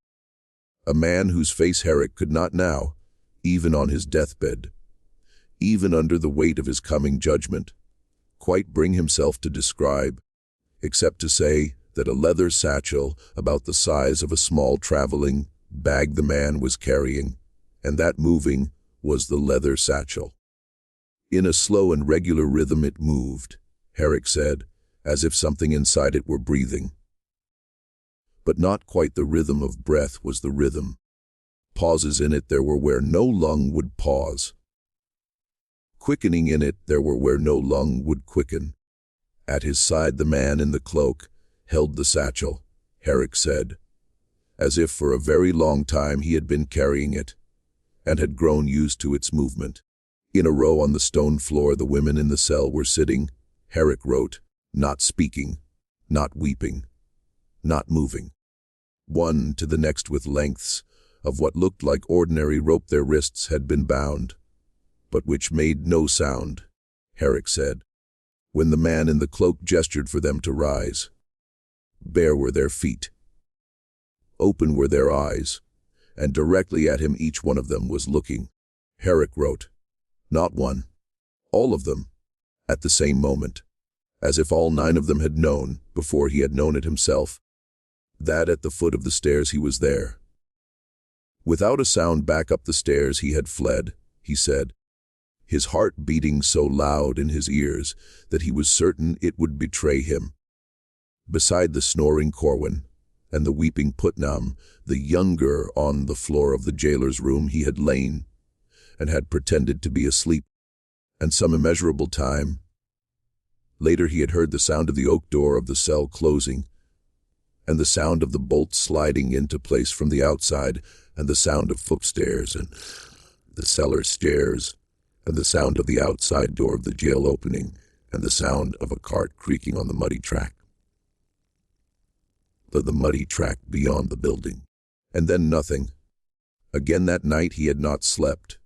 a man whose face Herrick could not now, even on his deathbed, even under the weight of his coming judgment, quite bring himself to describe, except to say that a leather satchel about the size of a small traveling bag the man was carrying, and that moving was the leather satchel. In a slow and regular rhythm it moved, Herrick said, as if something inside it were breathing. But not quite the rhythm of breath was the rhythm. Pauses in it there were where no lung would pause. Quickening in it there were where no lung would quicken. At his side the man in the cloak held the satchel, Herrick said, as if for a very long time he had been carrying it, and had grown used to its movement. In a row on the stone floor the women in the cell were sitting, Herrick wrote, not speaking, not weeping, not moving. One to the next with lengths of what looked like ordinary rope their wrists had been bound, but which made no sound, Herrick said, when the man in the cloak gestured for them to rise. Bare were their feet. Open were their eyes, and directly at him each one of them was looking. Herrick wrote, not one, all of them, at the same moment, as if all 9 of them had known, before he had known it himself, that at the foot of the stairs he was there. Without a sound back up the stairs he had fled, he said, his heart beating so loud in his ears that he was certain it would betray him. Beside the snoring Corwin and the weeping Putnam, the younger, on the floor of the jailer's room he had lain and had pretended to be asleep. And some immeasurable time later he had heard the sound of the oak door of the cell closing, and the sound of the bolt sliding into place from the outside, and the sound of footstairs and the cellar stairs, and the sound of the outside door of the jail opening, and the sound of a cart creaking on the muddy track. The muddy track beyond the building. And then nothing. Again that night he had not slept.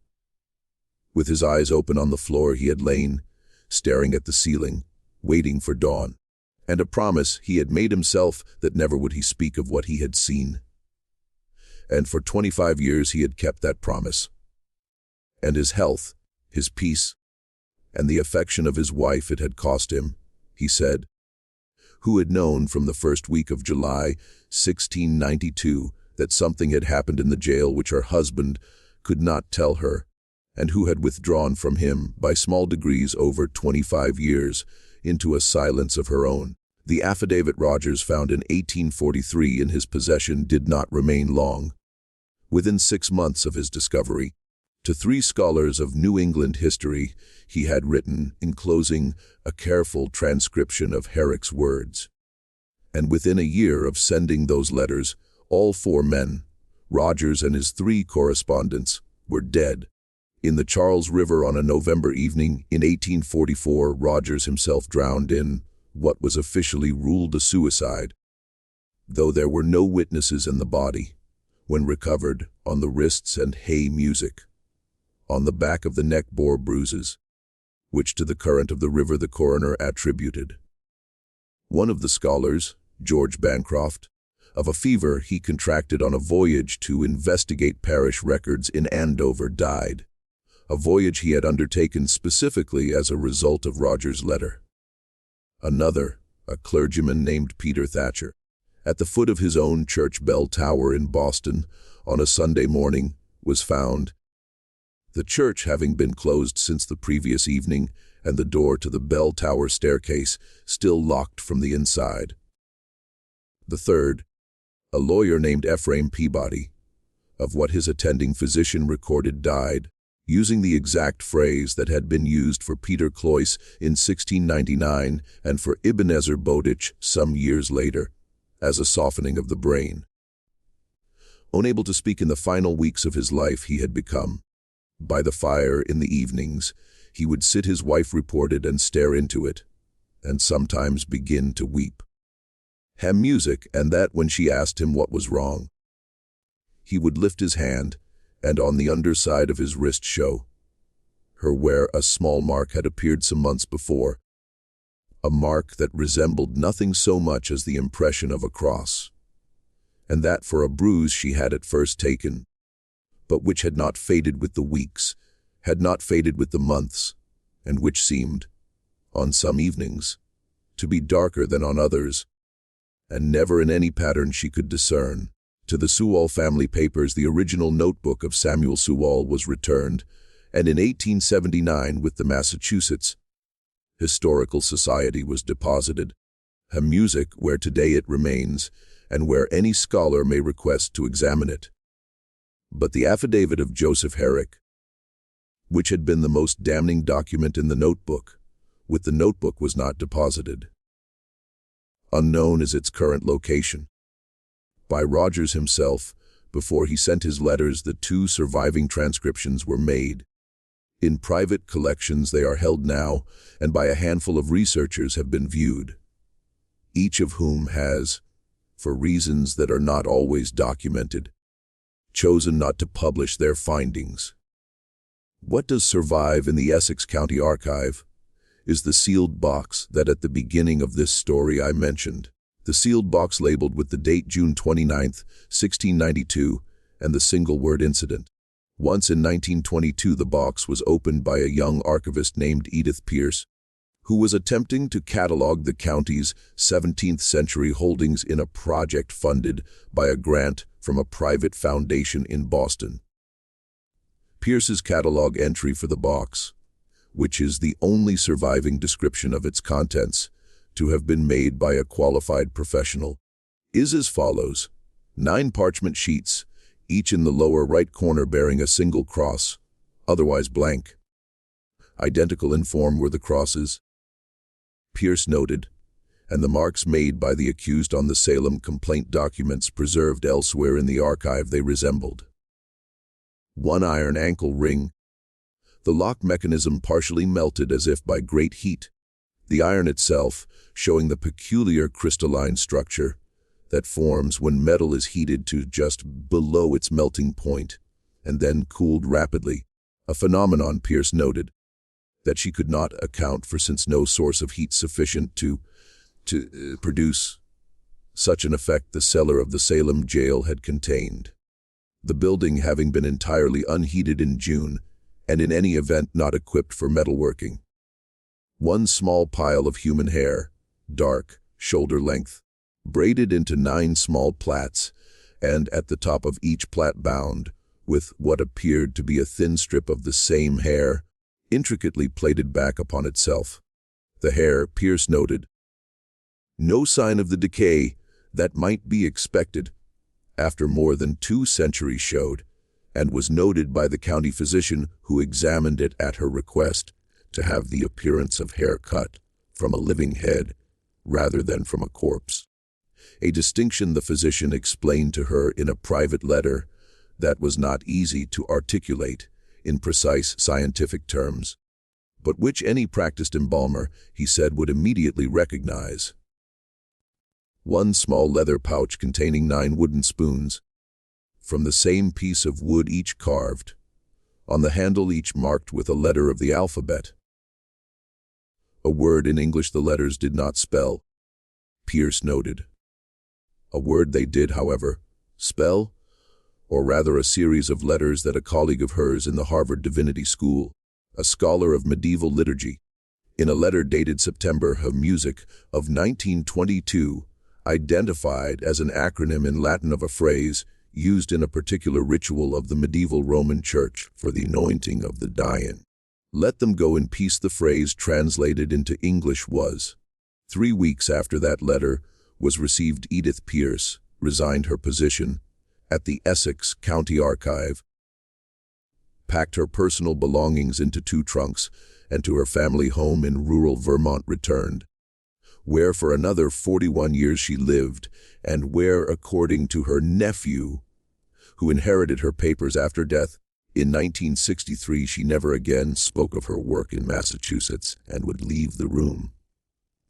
With his eyes open on the floor he had lain, staring at the ceiling, waiting for dawn, and a promise he had made himself that never would he speak of what he had seen. And for 25 years he had kept that promise. And his health, his peace, and the affection of his wife it had cost him, he said, who had known from the first week of July, 1692, that something had happened in the jail which her husband could not tell her, and who had withdrawn from him by small degrees over 25 years into a silence of her own. The affidavit Rogers found in 1843 in his possession did not remain long. Within 6 months of his discovery, to 3 scholars of New England history, he had written, enclosing a careful transcription of Herrick's words. And within a year of sending those letters, all 4 men, Rogers and his 3 correspondents, were dead. In the Charles River on a November evening in 1844, Rogers himself drowned in what was officially ruled a suicide, though there were no witnesses in the body. When recovered, on the wrists and hay music. On the back of the neck bore bruises, which to the current of the river the coroner attributed. One of the scholars, George Bancroft, of a fever he contracted on a voyage to investigate parish records in Andover, died, a voyage he had undertaken specifically as a result of Rogers' letter. Another, a clergyman named Peter Thatcher, at the foot of his own church bell tower in Boston on a Sunday morning, was found, the church having been closed since the previous evening and the door to the bell tower staircase still locked from the inside. The third, a lawyer named Ephraim Peabody, of what his attending physician recorded, died, using the exact phrase that had been used for Peter Cloyce in 1699 and for Ebenezer Bowditch some years later, as a softening of the brain. Unable to speak in the final weeks of his life, he had become. By the fire in the evenings, he would sit, his wife reported, and stare into it, and sometimes begin to weep. Hem music, and that when she asked him what was wrong. He would lift his hand, and on the underside of his wrist show her where a small mark had appeared some months before, a mark that resembled nothing so much as the impression of a cross, and that for a bruise she had at first taken, but which had not faded with the weeks, had not faded with the months, and which seemed, on some evenings, to be darker than on others, and never in any pattern she could discern. To the Sewall family papers the original notebook of Samuel Sewall was returned, and in 1879 with the Massachusetts Historical Society was deposited, a music where today it remains, and where any scholar may request to examine it. But the affidavit of Joseph Herrick, which had been the most damning document in the notebook, with the notebook was not deposited. Unknown is its current location. By Rogers himself, before he sent his letters, the 2 surviving transcriptions were made. In private collections they are held now, and by a handful of researchers have been viewed, each of whom has, for reasons that are not always documented, chosen not to publish their findings. What does survive in the Essex County Archive is the sealed box that at the beginning of this story I mentioned. The sealed box labeled with the date June 29, 1692, and the single-word incident. Once in 1922 the box was opened by a young archivist named Edith Pierce, who was attempting to catalog the county's 17th-century holdings in a project funded by a grant from a private foundation in Boston. Pierce's catalog entry for the box, which is the only surviving description of its contents to have been made by a qualified professional, is as follows: 9 parchment sheets, each in the lower right corner bearing a single cross, otherwise blank. Identical in form were the crosses, Pierce noted, and the marks made by the accused on the Salem complaint documents preserved elsewhere in the archive they resembled. 1 iron ankle ring. The lock mechanism partially melted as if by great heat, the iron itself showing the peculiar crystalline structure that forms when metal is heated to just below its melting point and then cooled rapidly, a phenomenon Pierce noted that she could not account for since no source of heat sufficient to produce such an effect the cellar of the Salem jail had contained. The building having been entirely unheated in June, and in any event not equipped for metalworking. 1 small pile of human hair, dark, shoulder length, braided into 9 small plaits, and at the top of each plait bound with what appeared to be a thin strip of the same hair, intricately plaited back upon itself. The hair, Pierce noted, no sign of the decay that might be expected after more than 2 centuries showed, and was noted by the county physician who examined it at her request to have the appearance of hair cut from a living head rather than from a corpse. A distinction the physician explained to her in a private letter that was not easy to articulate in precise scientific terms, but which any practiced embalmer, he said, would immediately recognize. 1 small leather pouch containing 9 wooden spoons, from the same piece of wood each carved, on the handle each marked with a letter of the alphabet. A word in English the letters did not spell, Pierce noted. A word they did, however, spell, or rather a series of letters that a colleague of hers in the Harvard Divinity School, a scholar of medieval liturgy, in a letter dated September of Music of 1922, identified as an acronym in Latin of a phrase used in a particular ritual of the medieval Roman Church for the anointing of the dying. Let them go in peace, the phrase translated into English was. 3 weeks after that letter was received, Edith Pierce resigned her position at the Essex County Archive, packed her personal belongings into 2 trunks, and to her family home in rural Vermont returned, where for another 41 years she lived, and where, according to her nephew, who inherited her papers after death, in 1963 she never again spoke of her work in Massachusetts and would leave the room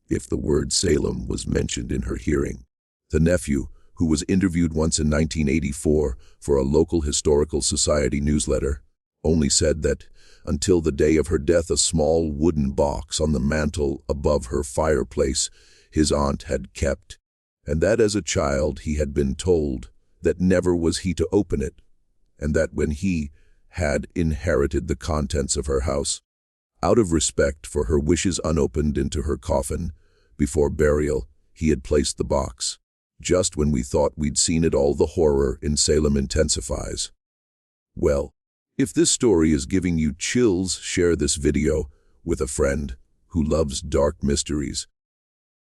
if the word Salem was mentioned in her hearing. The nephew, who was interviewed once in 1984 for a local historical society newsletter, only said that, until the day of her death, a small wooden box on the mantel above her fireplace his aunt had kept, and that as a child he had been told that never was he to open it, and that when he had inherited the contents of her house, out of respect for her wishes unopened into her coffin, before burial, he had placed the box. Just when we thought we'd seen it all, the horror in Salem intensifies. Well, if this story is giving you chills, share this video with a friend who loves dark mysteries.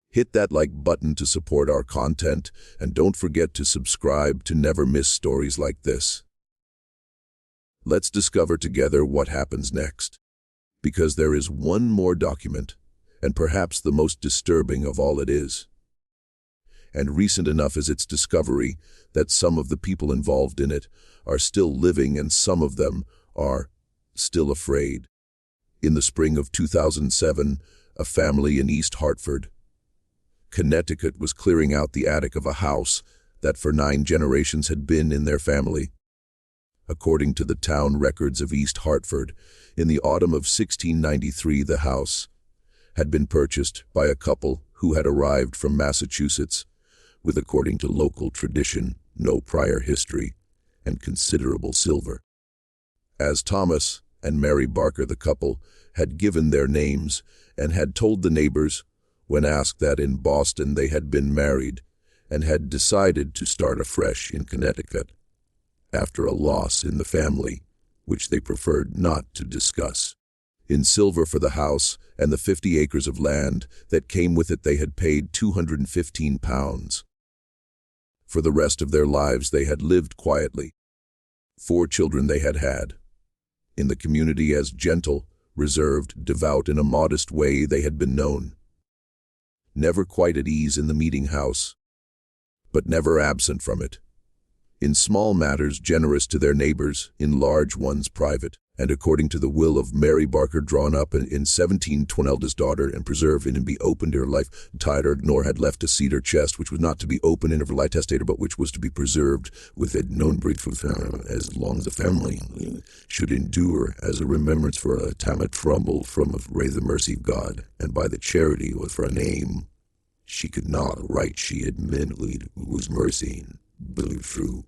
Hit that like button to support our content, and don't forget to subscribe to never miss stories like this. Let's discover together what happens next, because there is one more document, and perhaps the most disturbing of all it is. And recent enough is its discovery that some of the people involved in it are still living and some of them are still afraid. In the spring of 2007, a family in East Hartford, Connecticut, was clearing out the attic of a house that for 9 generations had been in their family. According to the town records of East Hartford, in the autumn of 1693 the house had been purchased by a couple who had arrived from Massachusetts with, according to local tradition, no prior history and considerable silver. As Thomas and Mary Barker, the couple, had given their names and had told the neighbors, when asked, that in Boston they had been married and had decided to start afresh in Connecticut after a loss in the family, which they preferred not to discuss. In silver for the house and the 50 acres of land that came with it, they had paid £215. For the rest of their lives they had lived quietly. 4 children they had had. In the community as gentle, reserved, devout, in a modest way they had been known. Never quite at ease in the meeting house, but never absent from it. In small matters generous to their neighbors, in large ones private, and according to the will of Mary Barker, drawn up in 1712, eldest daughter, and preserved in and be opened her life, tied her, nor had left a cedar chest, which was not to be opened in her life testator, but which was to be preserved with it known breed for as long as the family should endure, as a remembrance for a time of trouble from the mercy of God, and by the charity of her name. She could not write, she admittedly was mercy, believe true.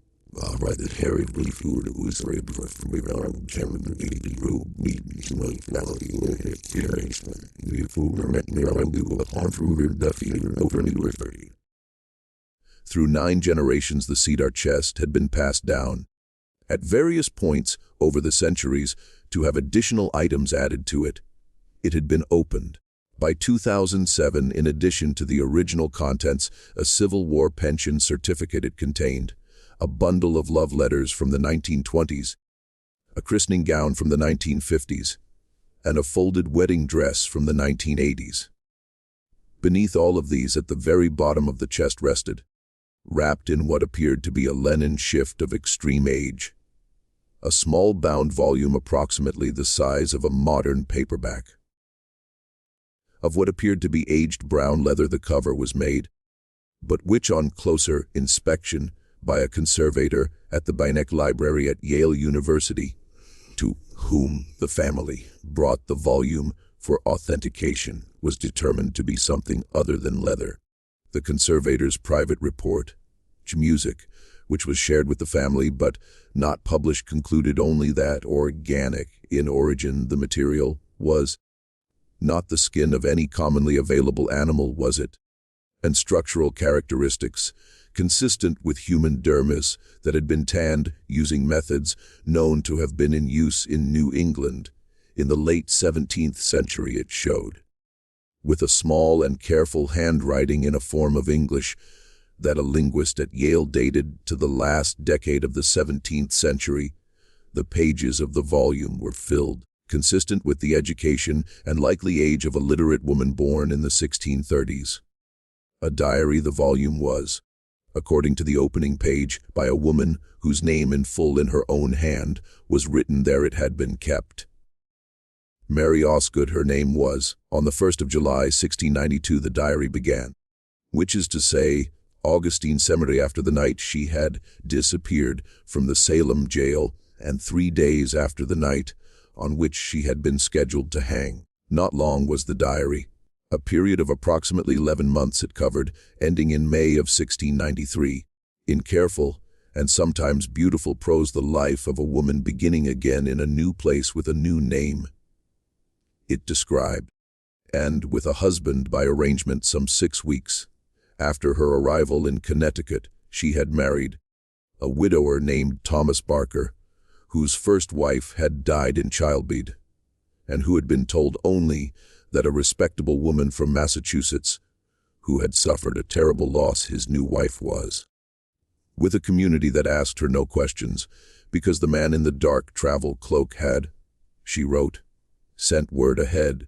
Right, that Harry really flew it was very from around German the road meet me finality the food around the upon fruit Duffy over the. Through 9 generations the cedar chest had been passed down, at various points over the centuries, to have additional items added to it. It had been opened. By 2007, in addition to the original contents, a Civil War pension certificate it contained, a bundle of love letters from the 1920s, a christening gown from the 1950s, and a folded wedding dress from the 1980s. Beneath all of these, at the very bottom of the chest rested, wrapped in what appeared to be a linen shift of extreme age, a small bound volume approximately the size of a modern paperback. Of what appeared to be aged brown leather the cover was made, but which on closer inspection by a conservator at the Binek Library at Yale University, to whom the family brought the volume for authentication, was determined to be something other than leather. The conservator's private report, music, which was shared with the family but not published, concluded only that organic in origin the material was. Not the skin of any commonly available animal was it, and structural characteristics consistent with human dermis that had been tanned using methods known to have been in use in New England in the late 17th century, it showed, with a small and careful handwriting in a form of English that a linguist at Yale dated to the last decade of the 17th century. The pages of the volume were filled, consistent with the education and likely age of a literate woman born in the 1630s. A diary the volume was, according to the opening page, by a woman whose name in full in her own hand was written there. It had been kept. Mary Osgood her name was. On the 1st of July, 1692 the diary began, which is to say, Augustine Cemetery, after the night she had disappeared from the Salem jail, and 3 days after the night on which she had been scheduled to hang. Not long was the diary. A period of approximately 11 months it covered, ending in May of 1693. In careful and sometimes beautiful prose, the life of a woman beginning again in a new place with a new name. It described, and with a husband by arrangement some 6 weeks after her arrival in Connecticut, she had married a widower named Thomas Barker, whose first wife had died in childbed, and who had been told only that a respectable woman from Massachusetts, who had suffered a terrible loss, his new wife was. With a community that asked her no questions, because the man in the dark travel cloak had, she wrote, sent word ahead,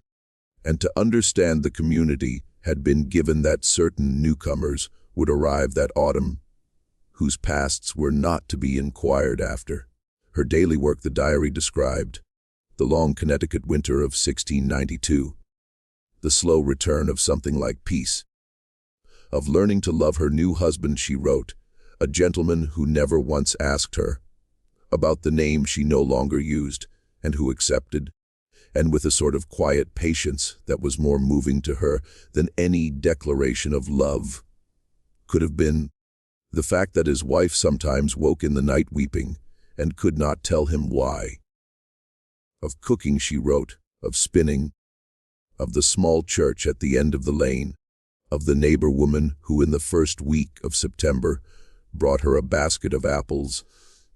and to understand the community had been given that certain newcomers would arrive that autumn, whose pasts were not to be inquired after. Her daily work the diary described, the long Connecticut winter of 1692, the slow return of something like peace, of learning to love her new husband. She wrote, a gentleman who never once asked her about the name she no longer used, and who accepted, and with a sort of quiet patience that was more moving to her than any declaration of love could have been, the fact that his wife sometimes woke in the night weeping and could not tell him why. Of cooking, she wrote, of spinning, of the small church at the end of the lane, of the neighbor woman who in the first week of September brought her a basket of apples,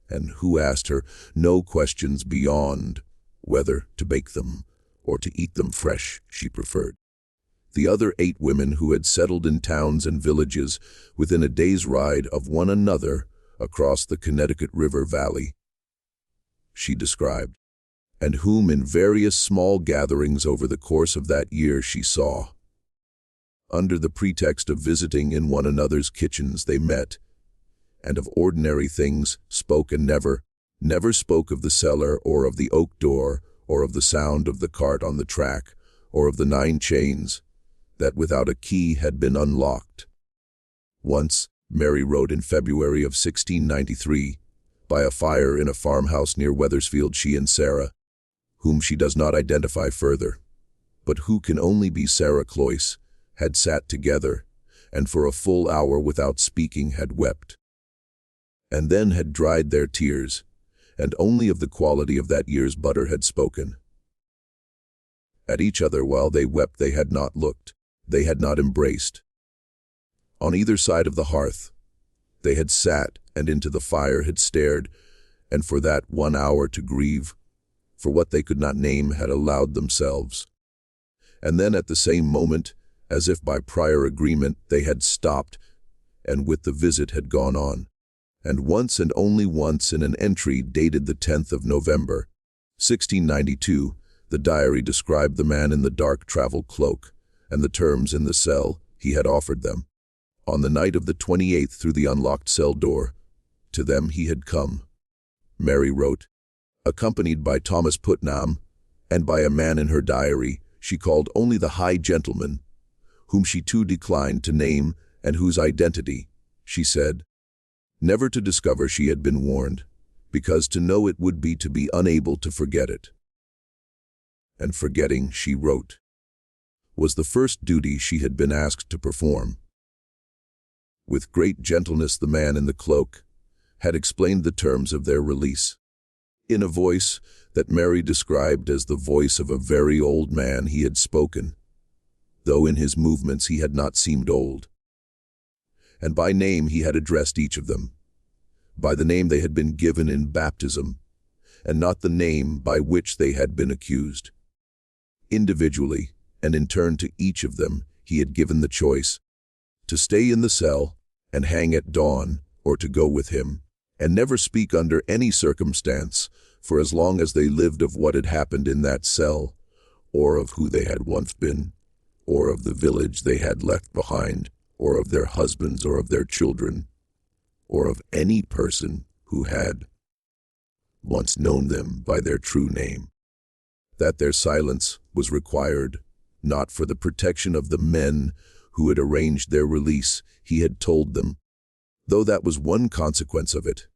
and who asked her no questions beyond whether to bake them or to eat them fresh she preferred. The other 8 women who had settled in towns and villages within a day's ride of one another across the Connecticut River Valley, she described, and whom in various small gatherings over the course of that year she saw. Under the pretext of visiting in one another's kitchens they met, and of ordinary things spoke, and never spoke of the cellar or of the oak door or of the sound of the cart on the track or of the 9 chains that without a key had been unlocked. Once, Mary wrote in February of 1693, by a fire in a farmhouse near Wethersfield, she and Sarah, whom she does not identify further, but who can only be Sarah Cloyce, had sat together, and for a full hour without speaking had wept, and then had dried their tears, and only of the quality of that year's butter had spoken. At each other while they wept they had not looked, they had not embraced. On either side of the hearth, they had sat and into the fire had stared, and for that 1 hour to grieve, for what they could not name had allowed themselves. And then at the same moment, as if by prior agreement, they had stopped, and with the visit had gone on. And once and only once in an entry dated the 10th of November, 1692, the diary described the man in the dark travel cloak, and the terms in the cell he had offered them. On the night of the 28th through the unlocked cell door, to them he had come, Mary wrote, accompanied by Thomas Putnam, and by a man in her diary she called only the high gentleman, whom she too declined to name and whose identity, she said, never to discover. She had been warned, because to know it would be to be unable to forget it. And forgetting, she wrote, was the first duty she had been asked to perform. With great gentleness the man in the cloak had explained the terms of their release. In a voice that Mary described as the voice of a very old man he had spoken, though in his movements he had not seemed old. And by name he had addressed each of them, by the name they had been given in baptism, and not the name by which they had been accused. Individually, and in turn to each of them, he had given the choice, to stay in the cell and hang at dawn, or to go with him, and never speak under any circumstance, for as long as they lived, of what had happened in that cell, or of who they had once been, or of the village they had left behind, or of their husbands or of their children, or of any person who had once known them by their true name. That their silence was required, not for the protection of the men who had arranged their release, he had told them, though that was one consequence of it.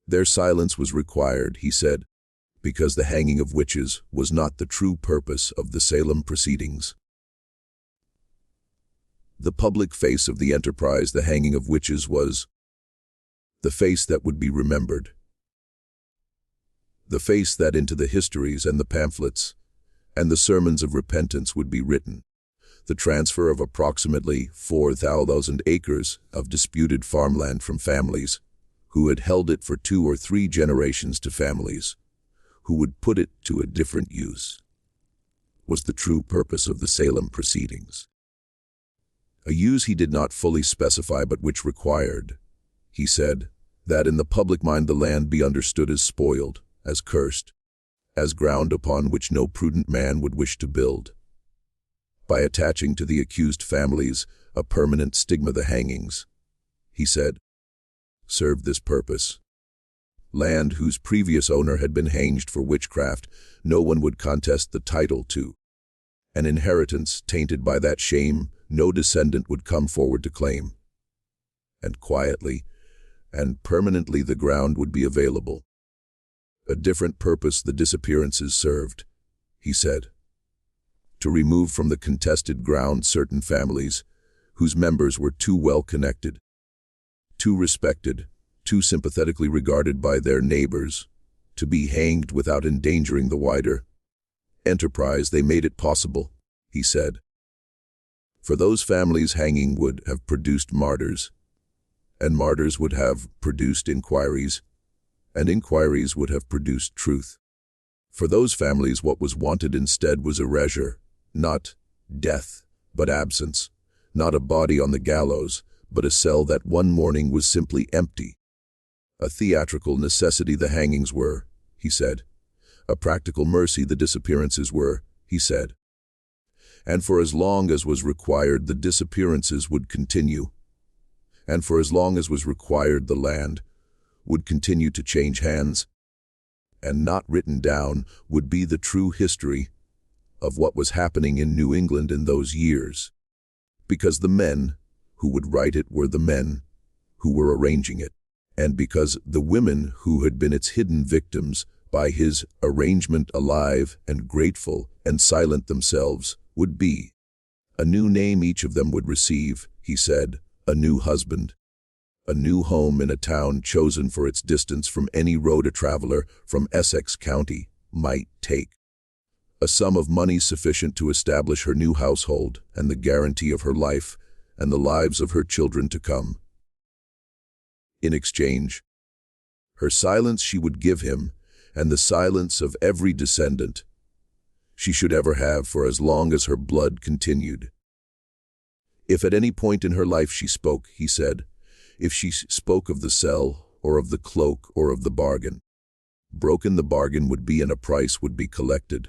Their silence was required, he said, because the hanging of witches was not the true purpose of the Salem proceedings. The public face of the enterprise, the hanging of witches, was the face that would be remembered, the face that into the histories and the pamphlets and the sermons of repentance would be written. The transfer of approximately 4,000 acres of disputed farmland from families who had held it for 2 or 3 generations to families who would put it to a different use was the true purpose of the Salem proceedings. A use he did not fully specify, but which required, he said, that in the public mind the land be understood as spoiled, as cursed, as ground upon which no prudent man would wish to build. By attaching to the accused families a permanent stigma, the hangings, he said, served this purpose. Land whose previous owner had been hanged for witchcraft, no one would contest the title to. An inheritance tainted by that shame, no descendant would come forward to claim. And quietly and permanently the ground would be available. A different purpose the disappearances served, he said. To remove from the contested ground certain families whose members were too well connected, too respected, too sympathetically regarded by their neighbors, to be hanged without endangering the wider enterprise. They made it possible, he said. For those families, hanging would have produced martyrs, and martyrs would have produced inquiries, and inquiries would have produced truth. For those families, what was wanted instead was erasure, not death, but absence, not a body on the gallows, but a cell that one morning was simply empty. A theatrical necessity the hangings were, he said. A practical mercy the disappearances were, he said. And for as long as was required, the disappearances would continue. And for as long as was required, the land would continue to change hands. And not written down would be the true history of what was happening in New England in those years. Because the men who would write it were the men who were arranging it. And because the women who had been its hidden victims by his arrangement, alive and grateful and silent themselves, would be. A new name each of them would receive, he said, a new husband. A new home in a town chosen for its distance from any road a traveler from Essex County might take. A sum of money sufficient to establish her new household and the guarantee of her life and the lives of her children to come. In exchange, her silence she would give him, and the silence of every descendant she should ever have for as long as her blood continued. If at any point in her life she spoke, he said, if she spoke of the cell, or of the cloak, or of the bargain, broken the bargain would be and a price would be collected.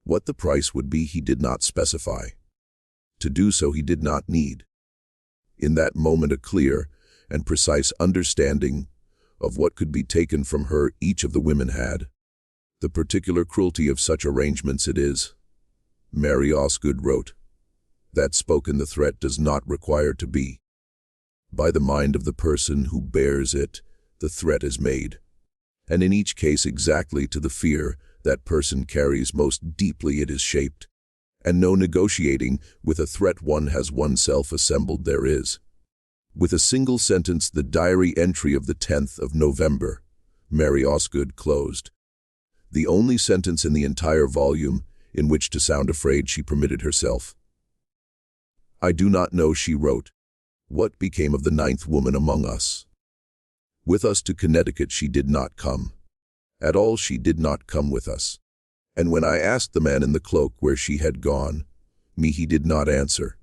What the price would be he did not specify. To do so he did not need. In that moment a clear and precise understanding of what could be taken from her each of the women had. The particular cruelty of such arrangements it is, Mary Osgood wrote, that spoken the threat does not require to be. By the mind of the person who bears it, the threat is made, and in each case exactly to the fear that person carries most deeply it is shaped, and no negotiating with a threat one has oneself assembled there is. With a single sentence the diary entry of the 10th of November, Mary Osgood closed. The only sentence in the entire volume in which to sound afraid she permitted herself. I do not know, she wrote, what became of the 9th woman among us. With us to Connecticut she did not come. At all she did not come with us. And when I asked the man in the cloak where she had gone, he did not answer.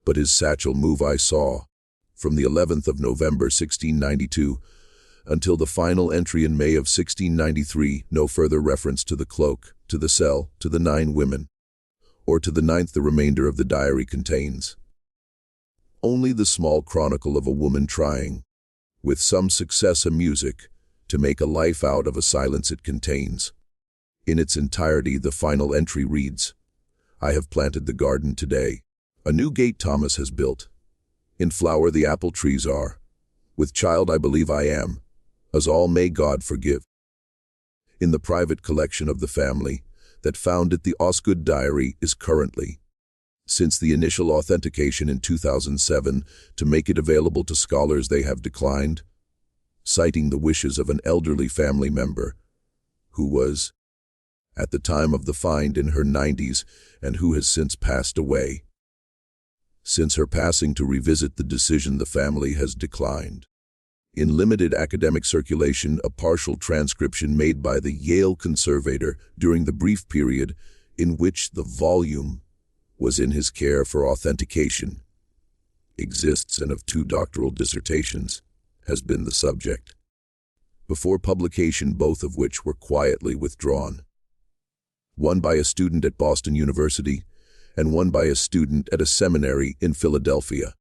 But his satchel move I saw, from the 11th of November 1692, until the final entry in May of 1693, no further reference to the cloak, to the cell, to the 9 women, or to the 9th the remainder of the diary contains. Only the small chronicle of a woman trying, with some success a music, to make a life out of a silence it contains. In its entirety the final entry reads, I have planted the garden today. A new gate Thomas has built. In flower the apple trees are. With child I believe I am, as all may God forgive. In the private collection of the family that found it the Osgood diary is currently, since the initial authentication in 2007 to make it available to scholars they have declined, citing the wishes of an elderly family member who was, at the time of the find, in her 90s and who has since passed away. Since her passing, to revisit the decision the family has declined. In limited academic circulation, a partial transcription made by the Yale conservator during the brief period in which the volume was in his care for authentication exists, and of 2 doctoral dissertations has been the subject. Before publication, both of which were quietly withdrawn. One by a student at Boston University and one by a student at a seminary in Philadelphia.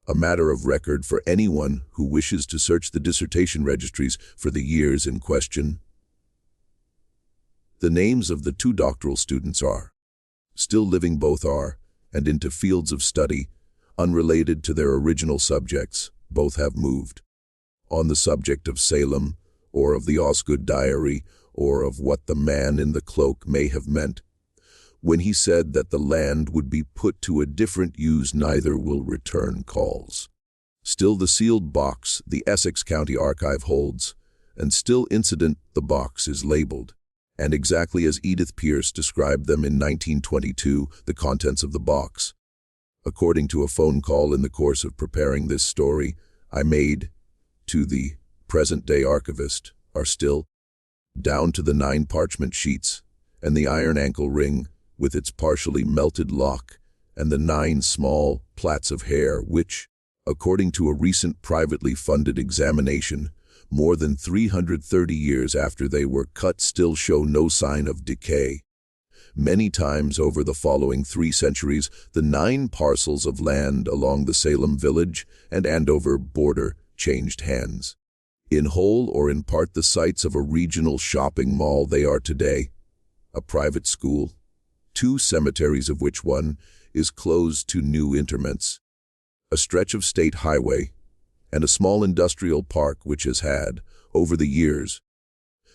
A matter of record for anyone who wishes to search the dissertation registries for the years in question. The names of the 2 doctoral students are still living, both are, and into fields of study unrelated to their original subjects. Both have moved. On the subject of Salem, or of the Osgood diary, or of what the man in the cloak may have meant when he said that the land would be put to a different use, neither will return calls. Still the sealed box the Essex County Archive holds, and still Incident, the box is labeled. And exactly as Edith Pierce described them in 1922, the contents of the box. According to a phone call in the course of preparing this story, I made to the present-day archivist, are still down to the 9 parchment sheets, and the iron ankle ring with its partially melted lock, and the 9 small plaits of hair which, according to a recent privately funded examination, more than 330 years after they were cut still show no sign of decay. Many times over the following 3 centuries, the 9 parcels of land along the Salem village and Andover border changed hands. In whole or in part the sites of a regional shopping mall they are today, a private school, 2 cemeteries of which one is closed to new interments, a stretch of state highway, and a small industrial park which has had, over the years,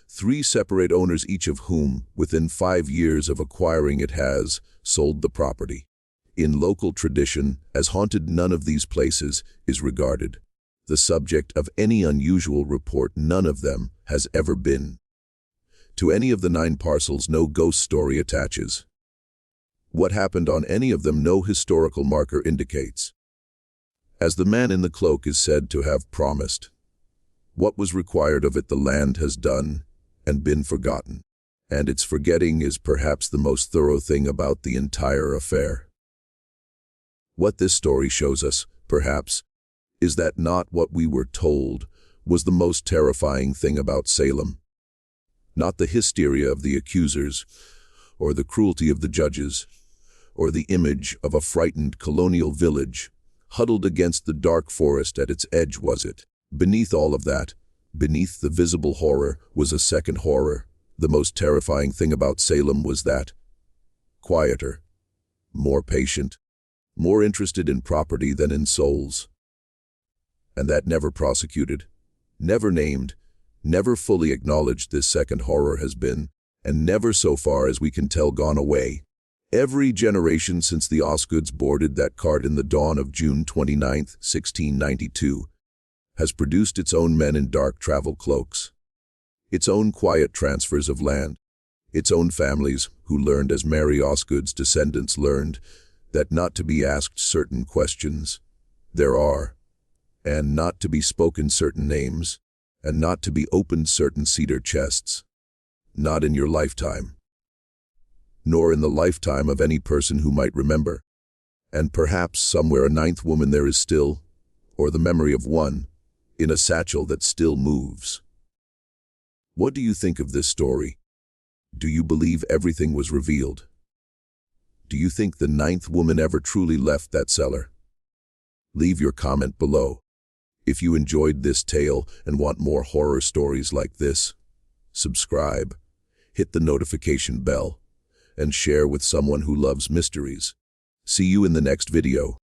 3 separate owners, each of whom, within 5 years of acquiring it, has sold the property. In local tradition, as haunted, none of these places is regarded the subject of any unusual report. None of them has ever been. To any of the 9 parcels no ghost story attaches. What happened on any of them no historical marker indicates. As the man in the cloak is said to have promised, what was required of it the land has done and been forgotten, and its forgetting is perhaps the most thorough thing about the entire affair. What this story shows us, perhaps, is that not what we were told was the most terrifying thing about Salem. Not the hysteria of the accusers, or the cruelty of the judges, or the image of a frightened colonial village huddled against the dark forest at its edge was it. Beneath all of that, beneath the visible horror, was a second horror. The most terrifying thing about Salem was that, quieter, more patient, more interested in property than in souls. And that never prosecuted, never named, never fully acknowledged this second horror has been, and never so far as we can tell gone away. Every generation since the Osgoods boarded that cart in the dawn of June 29, 1692, has produced its own men in dark travel cloaks, its own quiet transfers of land, its own families who learned as Mary Osgood's descendants learned that not to be asked certain questions there are, and not to be spoken certain names, and not to be opened certain cedar chests, not in your lifetime, nor in the lifetime of any person who might remember. And perhaps somewhere a 9th woman there is still, or the memory of one, in a satchel that still moves. What do you think of this story? Do you believe everything was revealed? Do you think the 9th woman ever truly left that cellar? Leave your comment below. If you enjoyed this tale and want more horror stories like this, subscribe, hit the notification bell, and share with someone who loves mysteries. See you in the next video.